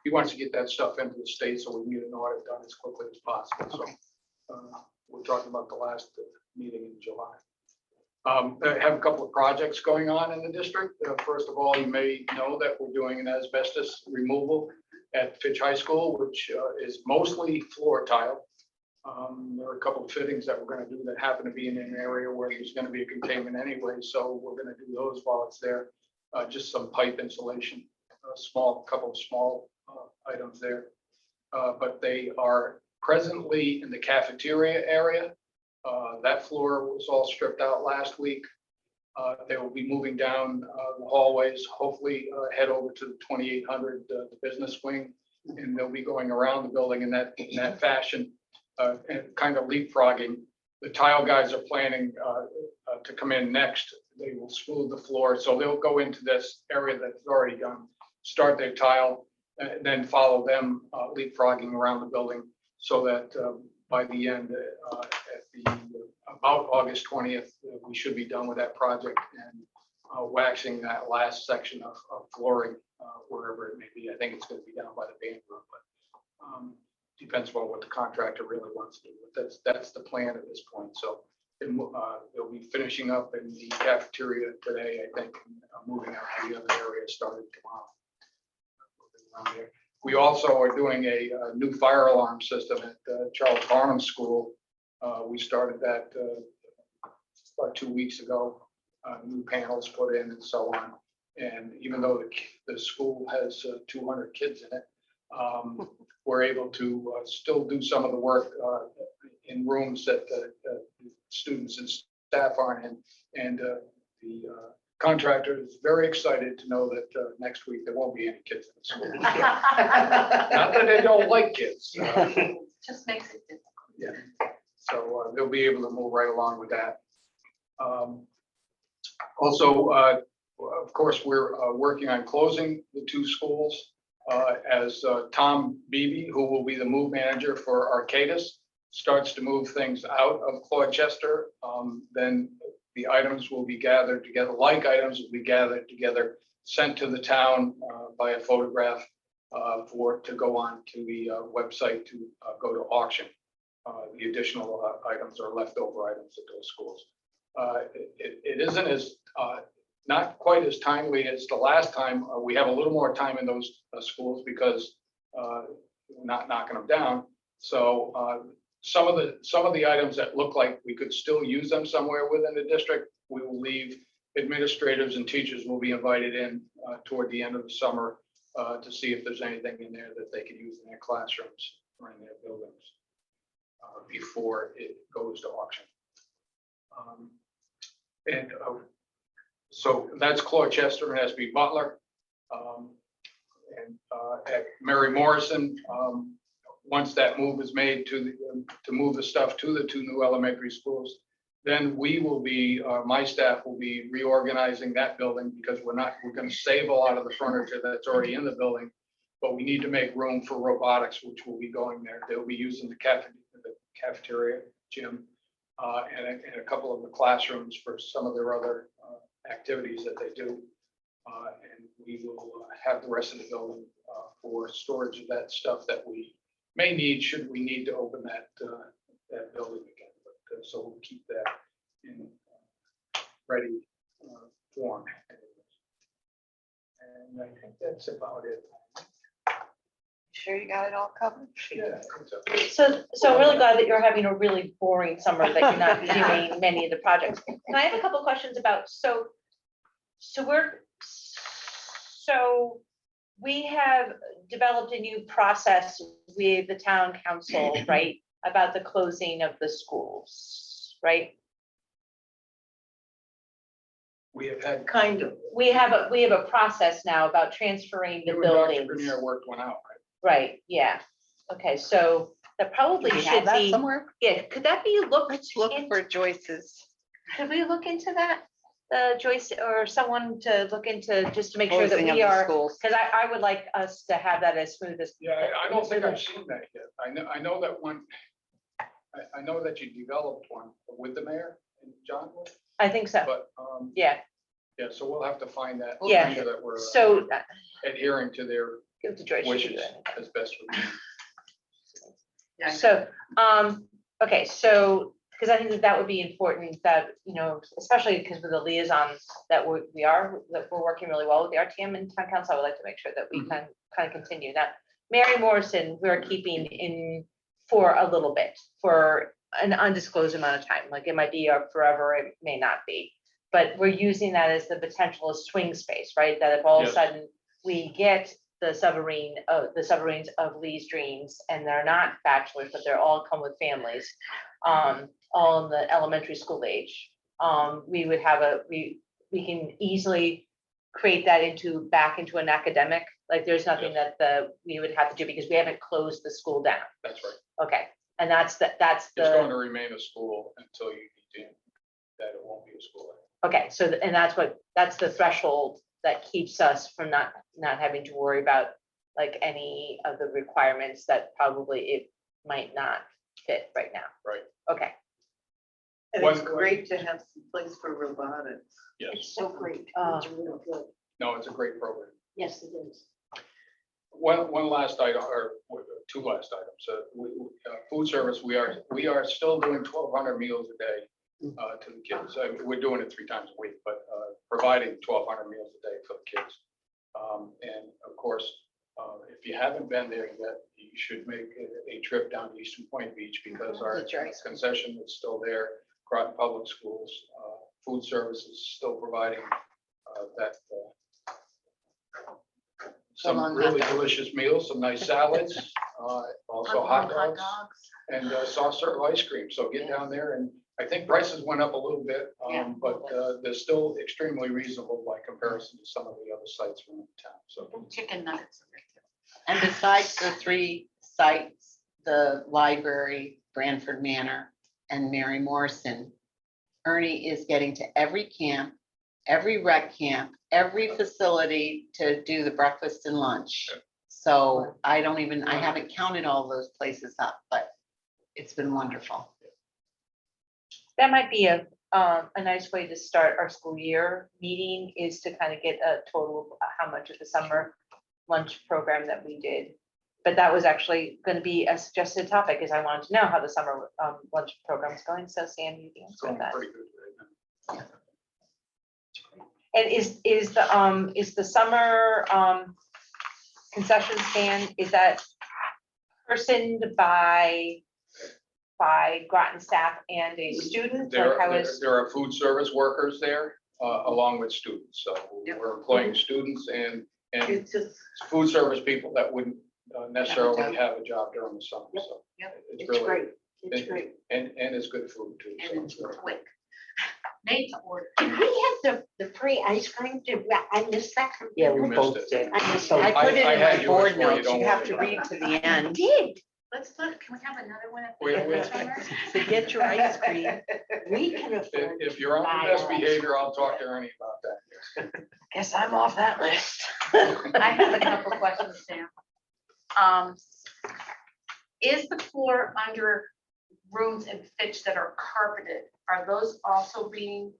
He wants to get that stuff into the state so we can get an audit done as quickly as possible. So Okay. we're talking about the last meeting in July. I have a couple of projects going on in the district. First of all, you may know that we're doing an asbestos removal at Fitch High School, which is mostly floor tile. There are a couple of fittings that we're going to do that happen to be in an area where there's going to be a containment anyway, so we're going to do those while it's there. Just some pipe insulation, couple of small items there. But they are presently in the cafeteria area. That floor was all stripped out last week. They will be moving down the hallways, hopefully head over to the 2800, the business wing, and they'll be going around the building in that fashion, and kind of leapfrogging. The tile guys are planning to come in next. They will smooth the floor, so they'll go into this area that's already done, start their tile, and then follow them leapfrogging around the building, so that by the end, about August 20th, we should be done with that project and waxing that last section of flooring wherever it may be. I think it's going to be down by the band room, but depends on what the contractor really wants to do. But that's the plan at this point. So they'll be finishing up in the cafeteria today, I think, and moving out to the other area starting tomorrow. Around there. We also are doing a new fire alarm system at Charles Barnum School. We started that about 2 weeks ago. New panels put in and so on. And even though the school has 200 kids in it, we're able to still do some of the work in rooms that the students and staff aren't in. And the contractor is very excited to know that next week there won't be any kids in the school. Not that they don't like kids. Just makes it difficult. Yeah, so they'll be able to move right along with that. Also, of course, we're working on closing the two schools as Tom Beebe, who will be the move manager for Arcadis, starts to move things out of Cloydchester. Then the items will be gathered together, like items will be gathered together, sent to the town by a photograph to go on to the website to go to auction. The additional items are leftover items at those schools. It isn't as, not quite as timely as the last time. We have a little more time in those schools because we're not knocking them down. So some of the items that look like we could still use them somewhere within the district, we will leave. Administrators and teachers will be invited in toward the end of the summer to see if there's anything in there that they can use in their classrooms or in their buildings before it goes to auction. So that's Cloydchester and SB Butler. At Mary Morrison, once that move is made to move the stuff to the two new elementary schools, then we will be, my staff will be reorganizing that building because we're going to save a lot of the furniture that's already in the building, but we need to make room for robotics, which will be going there. They'll be using the cafeteria gym and a couple of the classrooms for some of their other activities that they do. And we will have the rest of the building for storage of that stuff that we may need should we need to open that building again. But, so we'll keep that in ready form. And I think that's about it. Sure you got it all covered? Yeah, I think so. So I'm really glad that you're having a really boring summer, that you're not doing many of the projects. And I have a couple questions about, so we have developed a new process with the town council, right? About the closing of the schools, right? We have had Kind of. We have a process now about transferring the you and Dr. buildings. Grenier worked one out, right? Right, yeah. Okay, so that probably We should have that be, somewhere? yeah, could that be looked Let's look into? for Joyce's. Could we look into that? Joyce or someone to look into, just to make sure that Closing of we the are, schools. because I would like us to have that as smooth as. Yeah, I don't think I've seen that yet. I know that one, I know that you developed one with the mayor and John, I think so, but, yeah. yeah, so we'll have to find that. Yeah. make sure that we're So adhering to their give it to Joyce. she can wishes do it. as best we can. Yeah. So, okay, so, because I think that would be important that, you know, especially because with the liaisons that we're working really well with the RTM and town council, I would like to make sure that we can kind of continue that. Mary Morrison, we're keeping in for a little bit, for an undisclosed amount of time, like it might be forever, it may not be. But we're using that as the potential swing space, right? That if all of a Yes. sudden we get the submarines of Lee's Dreams, and they're not bachelors, but they're all come with families, all in the elementary school age. We would have we can easily create that back into an academic, like there's nothing that we would have to do because we haven't closed the school down. That's right. Okay, and that's It's going the, to remain a school until you deem that it won't be a school. okay, so, and that's the threshold that keeps us from not having to worry about like any of the requirements that probably it might not fit right now. Right. Okay, And it's One- great to have some place for robotics. Yes. It's so great. Uh, It's really good. No, it's a great program. Yes, it is. One last item, or two last items. Food service, we are still doing 1,200 meals a day to the kids. We're doing it 3 times a week, but providing 1,200 meals a day for the kids. And of course, if you haven't been there yet, you should make a trip down to Eastern Point Beach because our That's right. concession is still there. Groton Public Schools, food service is still providing that. Some Along hot really dogs. delicious meals, some nice salads, also hot dogs and soft serve ice cream. So get down there and I think prices went up a little bit, Yeah. but they're still extremely reasonable by comparison to some of the other sites around town, so. Chicken nuggets. are good too. And besides the 3 sites, the library, Branford Manor, and Mary Morrison, Ernie is getting to every camp, every rec camp, every facility to do the breakfast and lunch. So I haven't counted all those places up, but it's been wonderful. That might be a nice way to start our school year meeting, is to kind of get a total of how much of the summer lunch program that we did. But that was actually going to be a suggested topic, is I wanted to know how the summer lunch program is going. So Sam, you can It's answer going that. pretty good right now. And is the summer concession stand, is that personed by Groton staff and a student? Like how is? There are food service workers there, along with students, so Yep. we're employing students and It's just, food service people that wouldn't necessarily have a job during the summer, so. Yep. It's It's really, great, it's great. and it's good food too. so And it's great. quick. Made to order. Did we have the free ice cream? I missed that. Yeah, You we missed both it. did. I missed I it. put it I in had my yours board for you, notes. don't You have worry to about read it. to the I end. did. Let's look, can we have another one at We- the end we- of summer? So get your ice cream. We can afford. If you're on to your best buy our ice behavior, I'll talk to Ernie about that. Guess I'm off that list. I have a couple questions, Sam. Is the floor under rooms and fits that are carpeted, are those also being,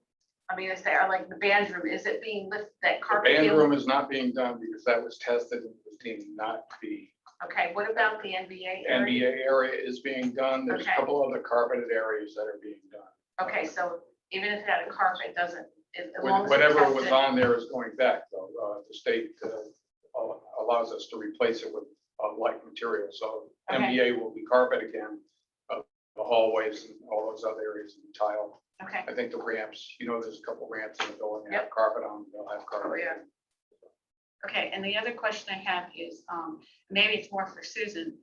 I mean, is there, like the band room, is it being lifted, that The carpet? band being- room is not being done because that was tested and was deemed not to be. Okay, what about the NBA area? NBA area is being done. There's a Okay. couple other carpeted areas that are being done. Okay, so even if it had a carpet, it doesn't, as long as it's Whatever was tested- on there is going back, though. The state allows us to replace it with like material. So Okay. NBA will be carpet again, the hallways and all those other areas and tile. Okay, I think the ramps, there's a couple ramps in the building that have Yep. carpet on, they'll have Oh, carpet. yeah. okay, and the other question I have is, maybe it's more for Susan.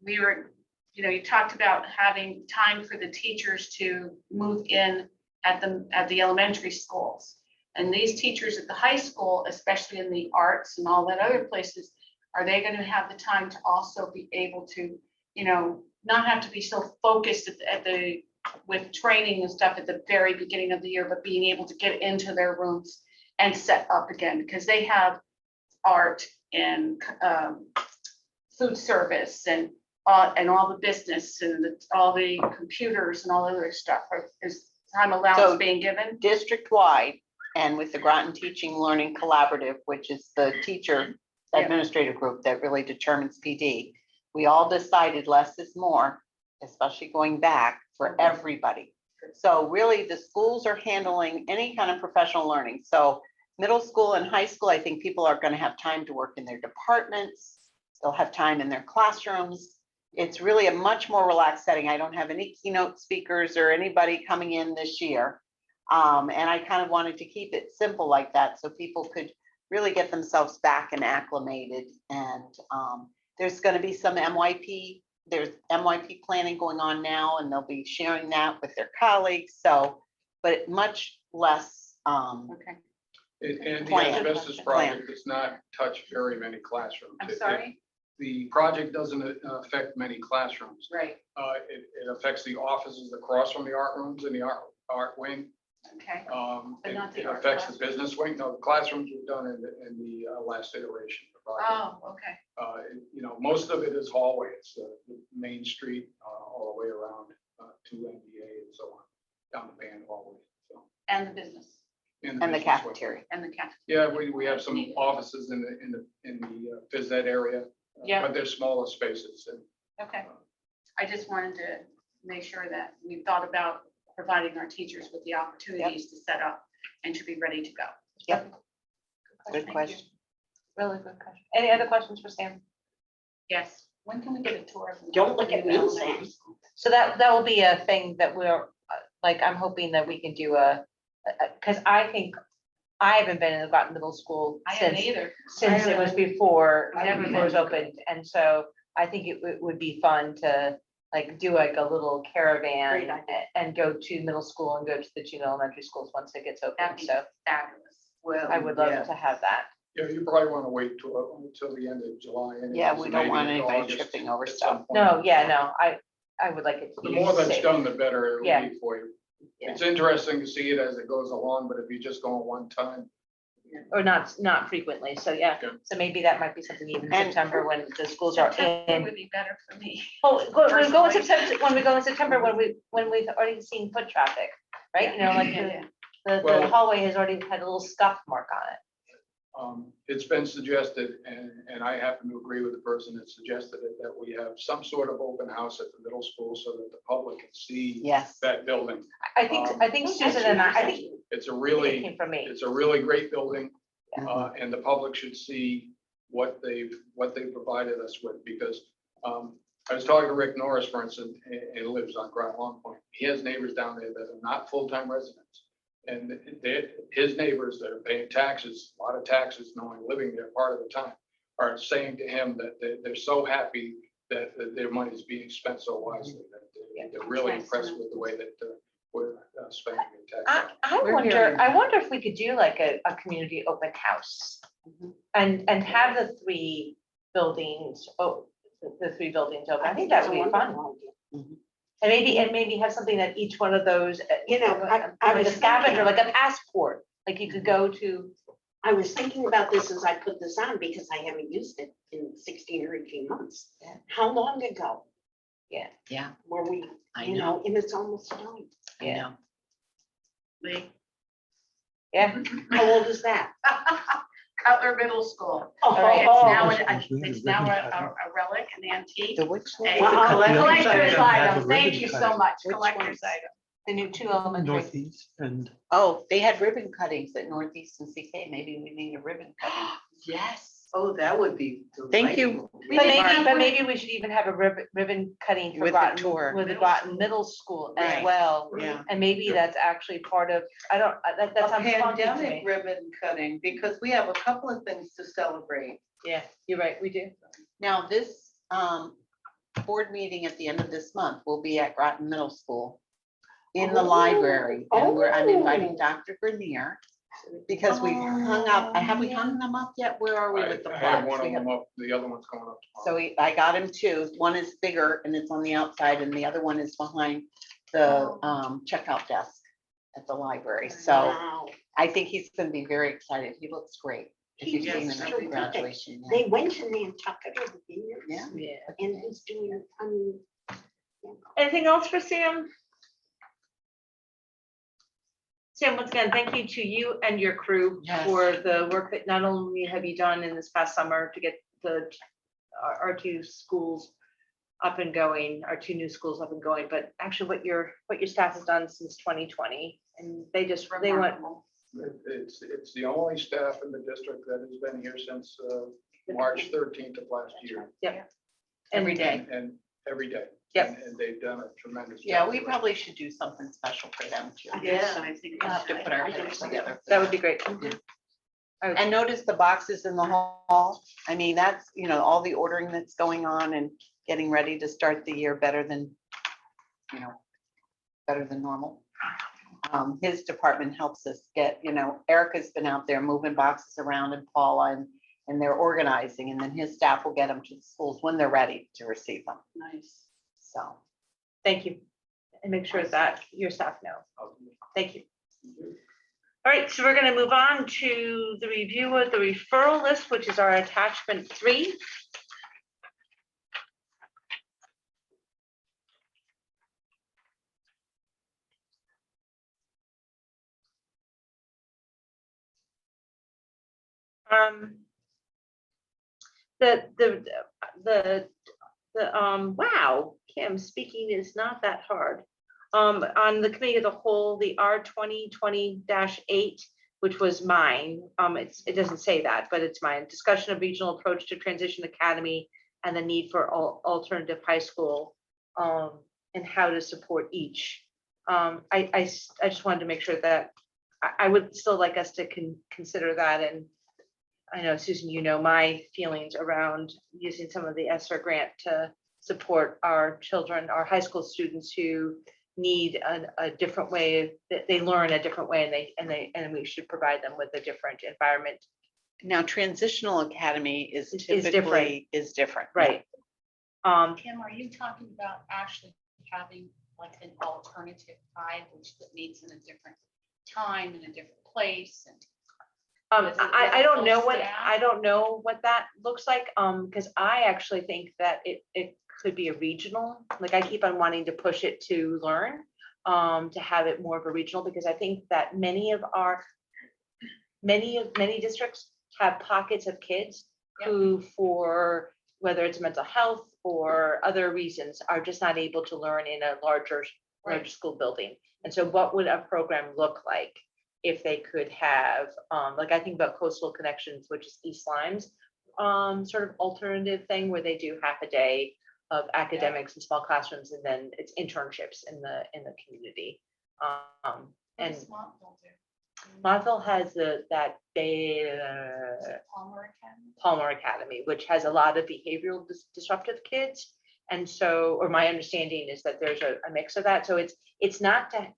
We were, you talked about having time for the teachers to move in at the elementary schools. And these teachers at the high school, especially in the arts and all that other places, are they gonna have the time to also be able to, not have to be so focused with training and stuff at the very beginning of the year, but being able to get into their rooms and set up again, because they have art and food service and all the business and all the computers and all the other stuff. Is time allowance So- being given? District-wide and with the Groton Teaching Learning Collaborative, which is the teacher Yeah. administrative group that really determines PD, we all decided less is more, especially going back for everybody. So really, the schools are handling any kind of professional learning. So middle school and high school, I think people are going to have time to work in their departments. They'll have time in their classrooms. It's really a much more relaxed setting. I don't have any keynote speakers or anybody coming in this year. And I kind of wanted to keep it simple like that so people could really get themselves back and acclimated. And there's going to be some MYP. There's MYP planning going on now, and they'll be sharing that with their colleagues. So, but much less. Okay, And the Plan. asbestos project does not touch very many classrooms. I'm sorry, The project doesn't affect many classrooms. right, It affects the offices across from the art rooms and the art wing. okay, But It not the it art affects the classroom. business wing. No, the classrooms were done in the last iteration of the project. oh, okay, Most of it is hallway. It's the main street all the way around to NBA and so on, down the band hallway. So and the business And the business wing. cafeteria. and the cafeteria. Yeah, we have some offices in the phys ed area. Yeah. But they're smaller spaces and. Okay, I just wanted to make sure that we thought about providing our teachers with the opportunities to set up and to be ready to go. Yep. Good Thank you. question. Really good question. Any other questions for Sam? Yes, when can we get a tour? of the Don't look at me, elementary Sam. school? So that will be a thing that we're, like, I'm hoping that we can do because I think I haven't been in the Groton Middle School I haven't since either. it was before I haven't it was been. opened. And so I think it would be fun to like do like a little caravan Great idea. and go to middle school and go to the two elementary schools once it gets open. That'd be So fabulous. Well, I would love yeah. to have that. Yeah, you probably want to wait until the end of July. anyways, Yeah, we don't maybe want into anybody August tripping over at some stuff. point. No, yeah, no, I would like it to The be more that's safe. done, the better it'll Yeah. be for you. Yeah. It's interesting to see it as it goes along, but if you just go at one time, Or not frequently, so yeah, Good. so maybe that might be something even in And- September when the schools are September in. would be better for me. Oh, when we go in Personally. September, when we've already seen foot traffic, right, you know, like the Well- hallway has already had a little scuff mark on it. it's been suggested, and I happen to agree with the person that suggested it, that we have some sort of open house at the middle school so that the public can see Yes. that building. I think Susan and I think It's a it really, came from me. it's a really great building. Mhm. And the public should see what they've provided us with, because I was talking to Rick Norris, for instance, and he lives on Groton Long Point. He has neighbors down there that are not full-time residents. And his neighbors that are paying taxes, a lot of taxes, knowing living there part of the time, are saying to him that they're so happy that their money is being spent so wisely, that they're really impressed with the way that we're spending the tax. I wonder if we could do like a community open house. Mhm. And have the three buildings, the three buildings open. I think that would be fun. And maybe have something that each one of those, You know, I like a was scavenger, thinking- like a passport, like you could go to. I was thinking about this as I put this on because I haven't used it in 16 or 18 months. Yeah. How long ago Yeah, were we, I you know, and it's almost done. I Yeah. know. Lee. Yeah. How old is that? Cutler Middle School. Oh, It's now a relic, an antique. The which one? A Wow. collector's Yeah. item. Thank you so much. Which Collector's ones? item. The new two elementary. Northeast and Oh, they had ribbon cuttings at Northeast and CK. Maybe we need a ribbon cutting. Yes. Oh, that would be. Thank you. delightful. But maybe we should even have a ribbon cutting for With the Groton, tour. with the Groton Middle School as Right. well. Yeah. And maybe that's actually part of, I don't, that A sounds funky to pandemic me. ribbon cutting, because we have a couple of things to celebrate. Yeah, you're right, we do. Now, this board meeting at the end of this month will be at Groton Middle School in the library. And I'm inviting Dr. Grenier because we hung up, have we hung them up yet? Where are we with the I have plaques? one We of have- them up, the other one's going up So tomorrow. I got him two. One is bigger and it's on the outside and the other one is behind the checkout desk at the library. So Wow. I think he's gonna be very excited. He looks great. If you've seen him at Terrific. graduation. yeah. They went to Nantucket over the years. Yeah. Yeah. And he's doing, Anything else for Sam? Sam, once again, thank you to you and your crew Yes. for the work that not only have you done in this past summer to get our two schools up and going, our two new schools up and going, but actually what your staff has done since 2020. And they went, remarkable. It's the only staff in the district that has been here since March 13th of last year. Every day. And every day. Yep. And they've done a tremendous. Yeah, job. we probably should do something special for them too. Yes, I think. We'll have to put our I think heads so. together. that would be great. And notice the boxes in the hall. I mean, that's, all the ordering that's going on and getting ready to start the year better than normal. His department helps us get, Erica's been out there moving boxes around and Paula and they're organizing and then his staff will get them to the schools when they're ready to receive them. Nice. So, Thank you. And make sure that your staff know. Thank you. All right, so we're going to move on to the review of the referral list, which is our attachment 3. Wow, Kim, speaking is not that hard. On the committee of the whole, the R 2020-8, which was mine, it doesn't say that, but it's mine. Discussion of regional approach to transition academy and the need for alternative high school, and how to support each. I just wanted to make sure that I would still like us to consider that. And I know, Susan, my feelings around using some of the ESSER grant to support our children, our high school students who need a different way, that they learn a different way, and we should provide them with a different environment. Now, transitional academy is Is different. typically is different. Right. Kim, are you talking about actually having like an alternative guide, which that meets in a different time, in a different place? And I don't know what, staff? I don't know what that looks like, because I actually think that it could be a regional, like I keep on wanting to push it to learn, to have it more of a regional, because I think that many districts have pockets of kids Yep. who, for whether it's mental health or other reasons, are just not able to learn in a larger Right. school building. And so what would a program look like if they could have, like I think about Coastal Connections, which is East Lyme's sort of alternative thing where they do half a day of academics in small classrooms, and then it's internships in the community. What And does Montville do? Montville has that Palmer Academy? Palmer Academy, which has a lot of behavioral disruptive kids. And so, or my understanding is that there's a mix of that. So it's not to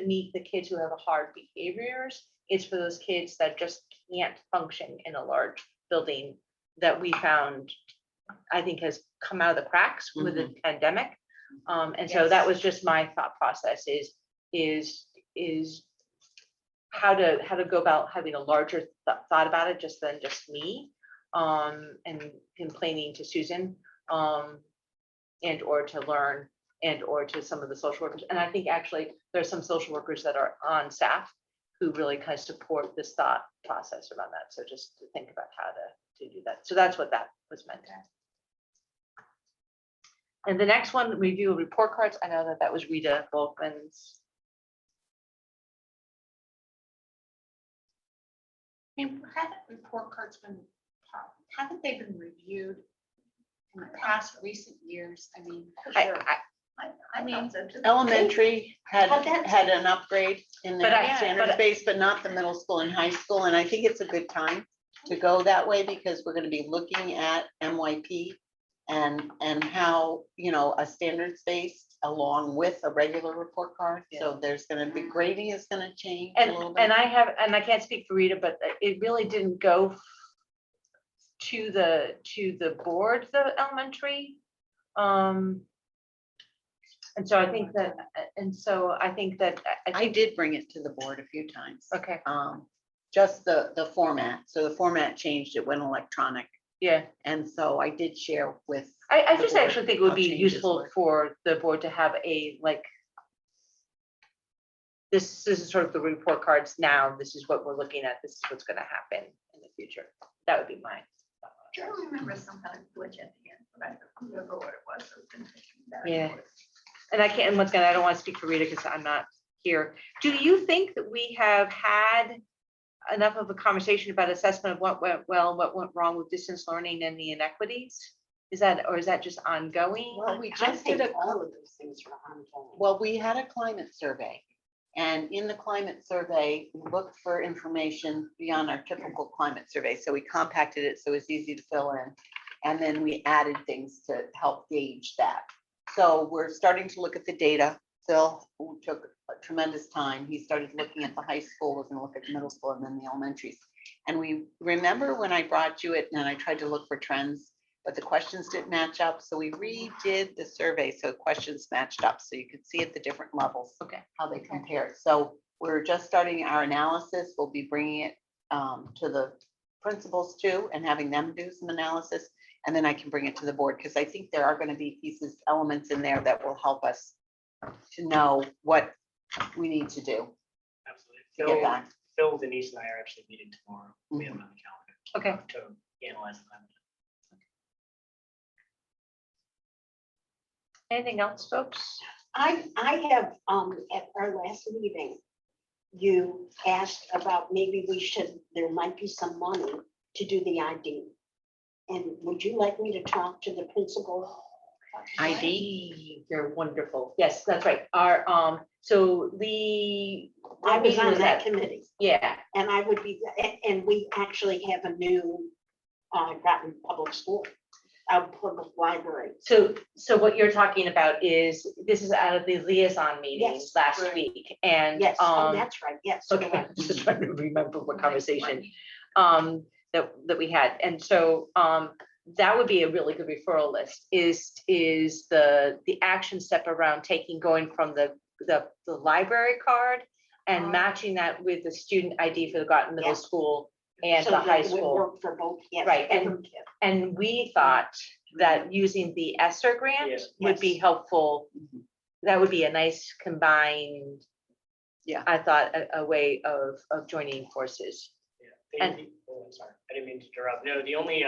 meet the kids who have hard behaviors. It's for those kids that just can't function in a large building, that we found, I think, has come out of the cracks with the pandemic. And so that was just my thought process is how to go about having a larger thought about it just than just me, and complaining to Susan, and or to learn, and or to some of the social workers. And I think actually there's some social workers that are on staff who really kind of support this thought process around that. So just to think about how to do that. So that's what that was meant. And the next one, review of report cards. I know that was Rita Volkman's. I mean, haven't they been reviewed in the past recent years? I mean, I mean, Elementary had But that's- had an upgrade in But their I- standard but- space, but not the middle school and high school. And I think it's a good time to go that way, because we're gonna be looking at MYP and how, a standard space along with a regular report card. So there's gonna be, grading is gonna change a little bit. And I can't speak for Rita, but it really didn't go to the board, the elementary. And so I think that, I did bring it to the board a few times. okay, Just the format. So the format changed, it went electronic. yeah. And so I did share with, I the just board actually think it would how be changes useful work. for the board to have a, like, this is sort of the report cards now, this is what we're looking at, this is what's gonna happen in the future. That would be mine. I remember some kind of glitch at the end, but I don't remember what it was. So it's been back and Yeah. forth. And I can't, and once again, I don't want to speak for Rita because I'm not here. Do you think that we have had enough of a conversation about assessment of what went well, and what went wrong with distance learning and the inequities? Is that just ongoing? well, we I just think did all of those things are ongoing. well, we had a climate survey. And in the climate survey, we looked for information beyond our typical climate survey. So we compacted it so it's easy to fill in. And then we added things to help gauge that. So we're starting to look at the data. Phil, who took a tremendous time, he started looking at the high school, we're gonna look at the middle school and then the elementaries. And we remember when I brought you it and I tried to look for trends, but the questions didn't match up. So we redid the survey so questions matched up, so you could see at the different levels. Okay. How they compare. So we're just starting our analysis. We'll be bringing it to the principals too and having them do some analysis. And then I can bring it to the board, because I think there are going to be pieces, elements in there that will help us to know what we need to do Absolutely. to get that. Phil, Denise and I are actually meeting tomorrow. We have it on the calendar. Okay. To analyze the climate. Anything else, folks? I have, at our last meeting, you asked about maybe there might be some money to do the ID. And would you like me to talk to the principal? ID. You're wonderful. Yes, that's right. Our, so the. I was on was that committee, Yeah, and I would be, and we actually have a new Groton Public School. public library. So what you're talking about is, this is out of the liaison meeting Yes, last right. week, and, Yes, oh, that's right, yes. okay, I'm just trying to remember what conversation, that we had, and so, that would be a really good referral list, is the action step around going from the library card and matching that with the student ID for the Groton Middle Yeah. School and So the that high would school. work for both, yes. Right, for and- them too. And we thought that using the ESSER grant Yes. would be Yes. helpful. That would be a nice combined. Yeah. I thought a way of joining forces. Yeah. And- I'm sorry, I didn't mean to interrupt. No, the only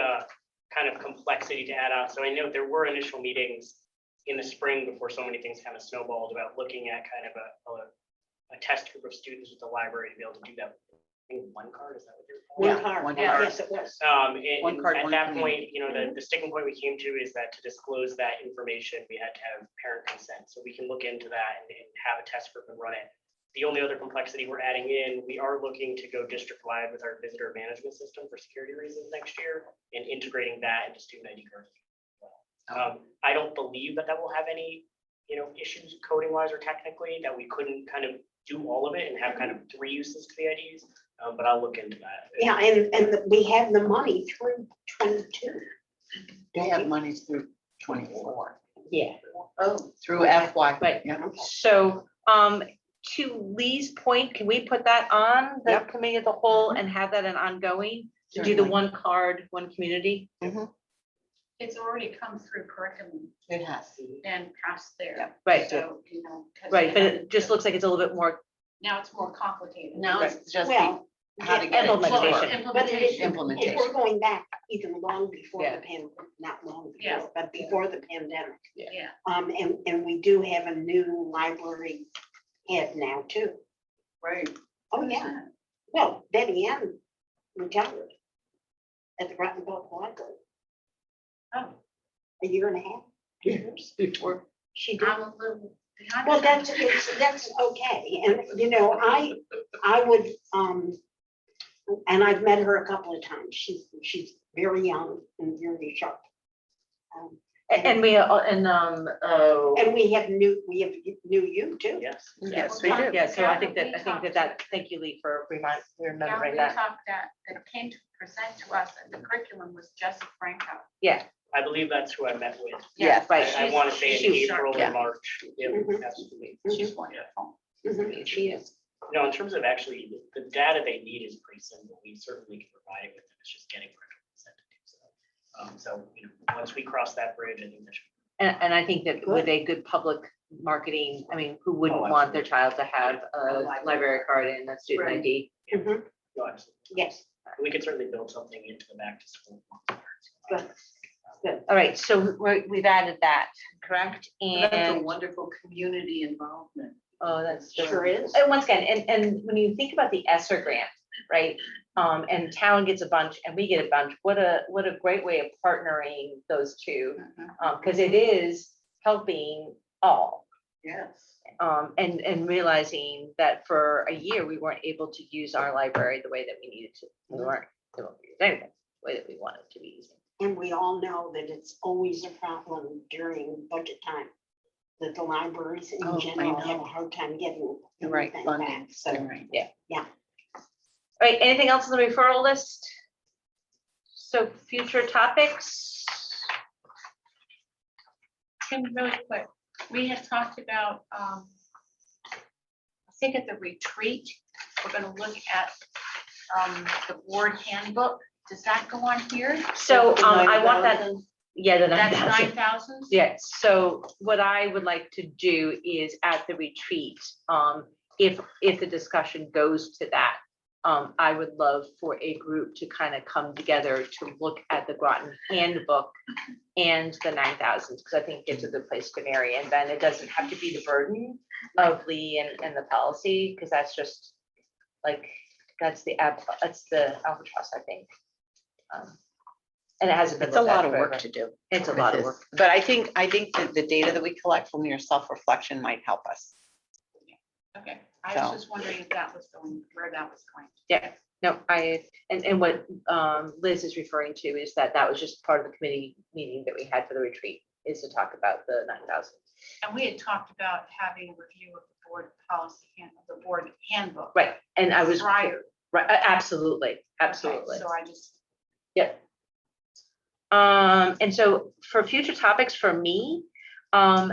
kind of complexity to add on, so I know there were initial meetings in the spring before so many things kind of snowballed about looking at kind of a test group of students with the library to be able to do that. I think one card, is that what you're calling it? One card, one card. yes, it was. And One card, at one that community. point, you know, the sticking point we came to is that to disclose that information, we had to have parent consent. So we can look into that and have a test group and run it. The only other complexity we're adding in, we are looking to go district-wide with our visitor management system for security reasons next year and integrating that into student ID cards. I don't believe that will have any, issues coding wise or technically, that we couldn't kind of do all of it and have kind of 3 uses to the IDs, but I'll look into that. Yeah, and we have the money through 22. They have monies through 24, Yeah. Oh, through FY. Right. Yeah. So, to Lee's point, can we put that on the Yep. committee of the whole and have that an ongoing? To do the Certainly. one card, one community? It's already come through curriculum It has. and passed there. Yep. Right, So, 'cause right, but they it haven't- just looks like it's a little bit more, Now it's more complicated. Now it's just Well, how to get it. implementation. forward. But if Implementation. we're going back even long before Yeah. the not long Yeah. before, but before the pandemic. Yeah, And we do have a new library head now too. right. Oh, yeah. Well, Betty Ann retired at the Groton Public Library. Oh. A year and a half, 2 years. before. She did. I'm a little behind. Well, that's okay. And, I would, and I've met her a couple of times. She's very young and very sharp. And we, And we have new you too. Yes. Yes, we do. Yeah, so I think Yeah, that, thank you, Lee, for Yeah, remembering we that. talked that came to present to us, and the curriculum was Jesse Franco. Yeah, I believe that's who I met with. Yeah. right. I want to say in She's- April yeah. or March. Yeah, Mhm. absolutely. She's wonderful. Mhm. She is. No, in terms of actually, the data they need is pretty simple. We certainly can provide it with them. It's just getting parental consent to do so. So, once we cross that bridge, I think that should. And I think that with a good public marketing, I mean, who wouldn't Oh, want their child to have a library card and a student Right. ID? Mhm. No, absolutely. Yes. We could certainly build something into the back to school. Good. Good. All right, so we've added that, correct? That's a And, wonderful community involvement. oh, that's Sure is. And once again, and when you think about the ESSER grant, right? And town gets a bunch and we get a bunch, what a great way of partnering those two. Because it is helping all. Yes. And realizing that for a year, we weren't able to use our library the way that we needed to. We weren't able to use anything the way that we wanted to be using. And we all know that it's always a problem during budget time. That the libraries Oh, I in general have know. a hard time getting You're right, everything funding. back. So, Right. All right, anything else on the referral list? So future topics? Tim, really quick, we had talked about, I think at the retreat, we're gonna look at the board handbook. Does that go on here? So I want that, yeah, the That's 9,000. 9,000? Yes, so what I would like to do is at the retreat, if the discussion goes to that, I would love for a group to kind of come together to look at the Groton handbook and the 9,000s, because I think it's a good place to marry. And then it doesn't have to be the burden of Lee and the policy, because that's just like, that's the albatross, I think. And it hasn't been. It's a looked at lot of work forever. to do. It's a lot It of is. work. But I think that the data that we collect from your self-reflection might help us. Okay, I So- was just wondering if that was going, where that was going. Yeah, No, and what Liz is referring to is that was just part of the committee meeting that we had for the retreat, is to talk about the 9,000. And we had talked about having a review of the board policy and the board handbook. Right, and I was, Prior. right, absolutely, absolutely. So I just, Yep. And so for future topics for me, I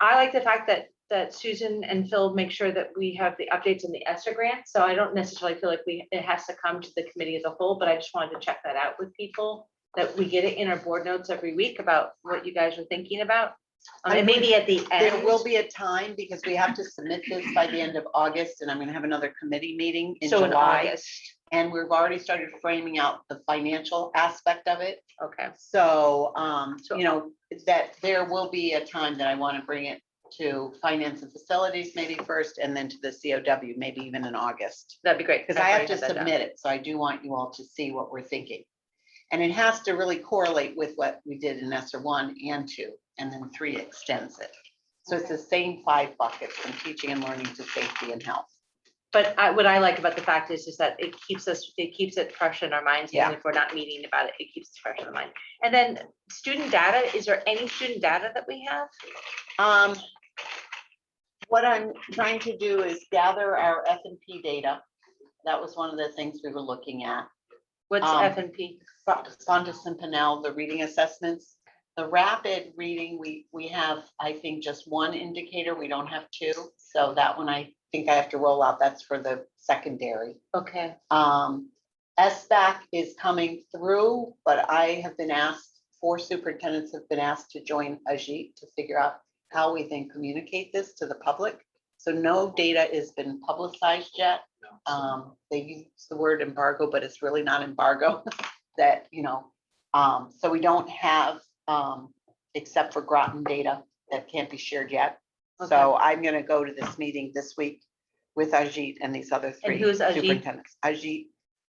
like the fact that Susan and Phil make sure that we have the updates in the ESSER grant. So I don't necessarily feel like it has to come to the committee as a whole, but I just wanted to check that out with people, that we get it in our board notes every week about what you guys are thinking about. And maybe at the end. There will be a time because we have to submit this by the end of August and I'm gonna have another committee meeting in So in July. August. And we've already started framing out the financial aspect of it. Okay. So, you know, that there will be a time that I want to bring it to finance and facilities maybe first and then to the COW, maybe even in August. That'd be great. Because I have to I've already had that submit it, so I do want you all to see what we're thinking. And it has to really correlate with what we did in ESSER 1 and 2, and then 3 extends it. So it's the same 5 buckets from teaching and learning to safety and health. But what I like about the fact is that it keeps it fresh in our minds. Yeah. Even if we're not meeting about it, it keeps it fresh in the mind. And then student data, is there any student data that we have? What I'm trying to do is gather our F&P data. That was one of the things we were looking at. What's F&P? Fontes and Pinnell, the reading assessments. The rapid reading, we have, I think, just 1 indicator. We don't have 2. So that one I think I have to roll out. That's for the secondary. Okay. SBAC is coming through, but I have been asked, 4 superintendents have been asked to join Ajit to figure out how we then communicate this to the public. So no data has been publicized yet. They use the word embargo, but it's really not embargo that, you know, so we don't have, except for Groton data that can't be shared yet. So I'm gonna go to this meeting this week with Ajit and these other 3 And who's Ajit? superintendents. Ajit,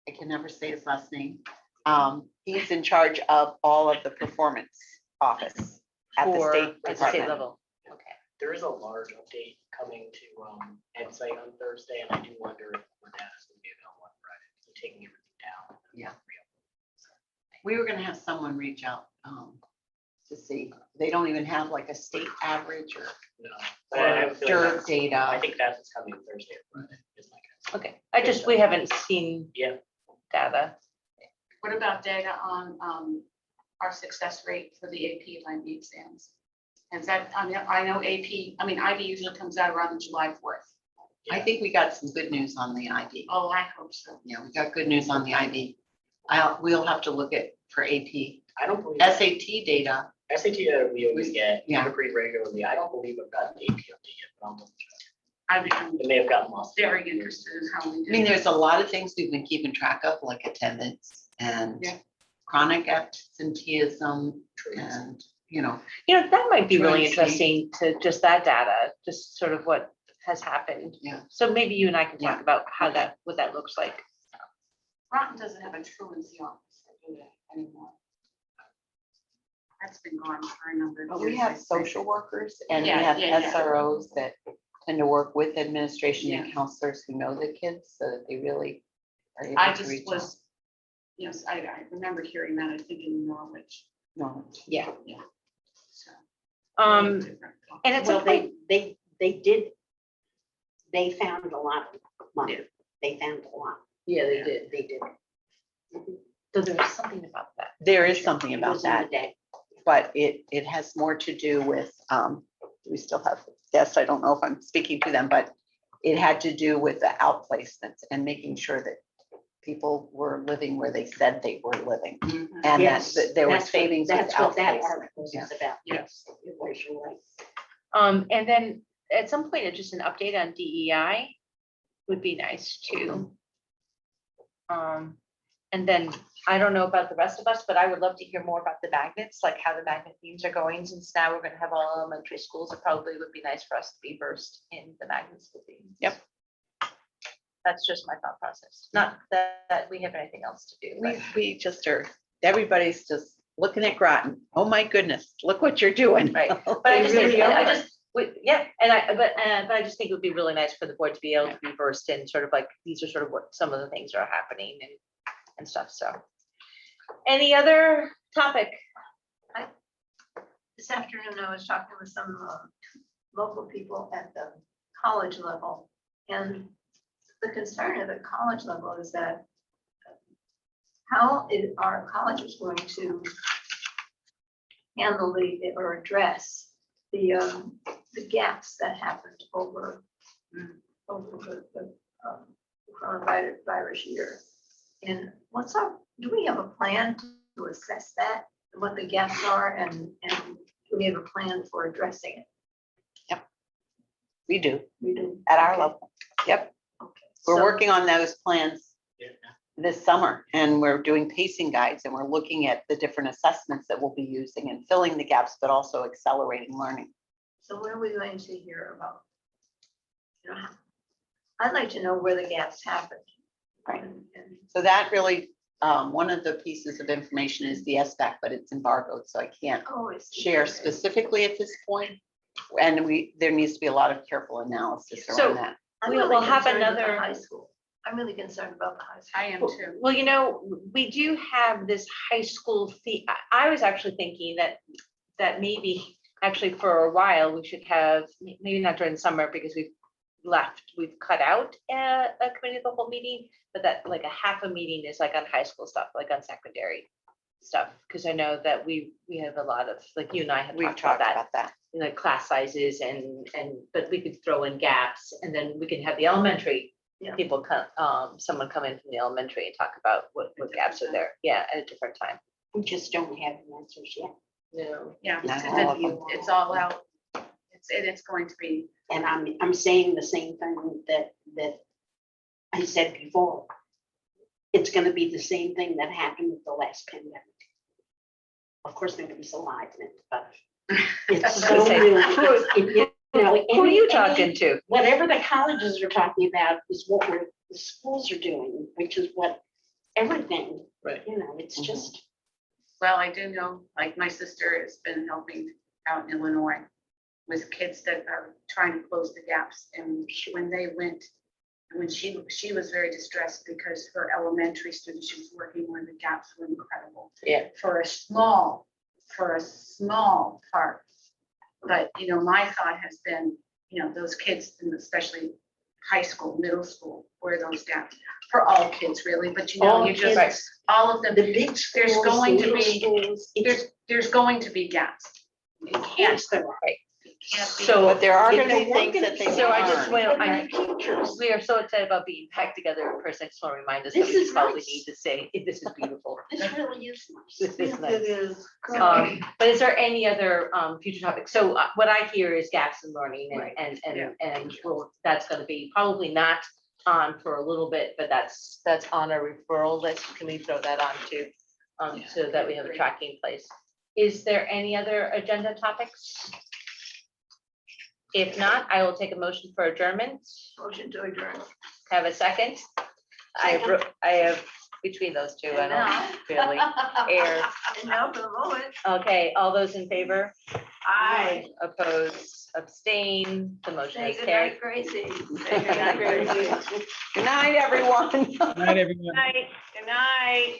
I can never say his last name. He's in charge of all of the performance office at the For state at the state department. level. Okay. There is a large update coming to Ed on Thursday, and I do wonder if more data is going to be available on Friday. So taking everything down. Yeah. We were gonna have someone reach out to see. They don't even have like a state average or No, but I have a feeling dirt that's- data. I think that's what's coming Thursday or Friday. is my guess. Okay. We haven't seen Yeah. data. what about data on our success rate for the AP and IB exams? Is that, I know AP, IB usually comes out around July 4th. I think we got some good news on the IB. Oh, I hope so. Yeah, we got good news on the IB. We'll have to look at for AP. I don't believe. SAT data, SAT data we always get Yeah. pretty regularly. I don't believe I've gotten AP update yet, but I'll double check. I'm It may have gotten lost. very interested in how we I do. mean, there's a lot of things we've been keeping track of, like attendance and Yeah. chronic absenteeism and, you know, That might be really Truancy. interesting to just that data, just sort of what has happened. Yeah. So maybe you and I can talk Yeah. about what that looks like. Groton doesn't have a truancy office, do they, anymore? That's been gone for a number of but years. we I have think. social workers and we Yeah, have yeah, yeah. SROs that tend to work with administration and Yeah. counselors who know the kids so that they really are able I to just reach out. was, yes, I remember hearing that, I think in Norwich. No. Yeah. So. And it's Well, a point, they did, they found a lot of money. They found a lot. yeah, they did. They did. So there's something about that. There is something It about was in the that, day. but it has more to do with, we still have guests, I don't know if I'm speaking to them, but it had to do with the outplacements and making sure that people were living where they said they were living. And that Yes, there were that's what- savings with That's what that outplacement. article is about. Yes. It was, you're right. And then at some point, just an update on DEI would be nice too. And then I don't know about the rest of us, but I would love to hear more about the magnets, like how the magnet themes are going, since now we're gonna have all elementary schools. It probably would be nice for us to be versed in the magnets. Themes. Yep. That's just my thought process. Not that we have anything else to do. but- We just are, everybody's just looking at Groton. Oh my goodness, look what you're doing. Right. But I They just, really I are. just, Yeah, but I just think it would be really nice for the board to be able to be versed in sort of like, these are sort of what some of the things are happening and stuff, so. Any other topic? This afternoon, I was talking with some local people at the college level. And the concern at the college level is that how are colleges going to handle or address the gaps that happened over the coronavirus year? And do we have a plan to assess that, what the gaps are, and do we have a plan for addressing it? We do, We do. at our Okay. level. Yep. Okay. We're So- working on those plans this summer, and we're doing pacing guides, and we're looking at the different assessments that we'll be using and filling the gaps, but also accelerating learning. So when are we going to hear about? I'd like to know where the gaps happened. Right. And So that really, one of the pieces of information is the SBAC, but it's embargoed, so I can't always share specifically at this point. And there needs to be a lot of careful analysis So- around that. I'm We'll really have concerned with the another- high school. I'm really concerned about the high school. I am too. Well, we do have this high school fee. I was actually thinking that maybe actually for a while, we should have, maybe not during the summer because we've cut out a committee of the whole meeting, but that like a half a meeting is like on high school stuff, like on secondary stuff. Because I know that we have a lot of, like you and I have We've talked about talked that, about that. like class sizes but we could throw in gaps and then we can have the elementary Yeah. people come, someone come in from the elementary and talk about what gaps are there. Yeah, at a different time. We just don't have the answers yet. No. Yeah, Not it's all of them. it's all out. It's going to be, And I'm saying the same thing that I said before. It's gonna be the same thing that happened with the last pandemic. Of course, nobody's alive in it, but it's so Okay. real. You know, Who are you any- talking to? Whatever the colleges are talking about is what the schools are doing, which is what everything, Right. you know, it's Mhm. just. well, I do know, like my sister has been helping out in Illinois with kids that are trying to close the gaps. And when they went, when she was very distressed because her elementary students she was working where the gaps were incredible. Yeah. For a small part. But, my thought has been, those kids, and especially high school, middle school, where those gaps, for all kids really, but All you just, kids. all of them, The big there's schools, going the to little be- schools, it's- there's going to be gaps. You can't, Yes, there are. can't be. So- But there are If gonna they be weren't things gonna that they be So I just learn. went- Every teachers. We are so excited about being back together in person. I just want to remind us that This we is probably nice. need to say, this is beautiful. This really is nice. This is nice. It is. But is there any other future topics? So what I hear is gaps in learning Right. and that's gonna be probably not on for a little bit, but that's on a referral list. Can we throw that on too? So that we have a tracking place. Is there any other agenda topics? If not, I will take a motion for adjournment. Motion to adjourn. Have a second? I have between those two, I don't really air. And now for the moment. Okay, all those in favor? Aye. Oppose, abstain, the motion Say is good carried. night, Gracie. Say good night, Gracie. Good night, everyone. Good night, everyone. Good night. Good night.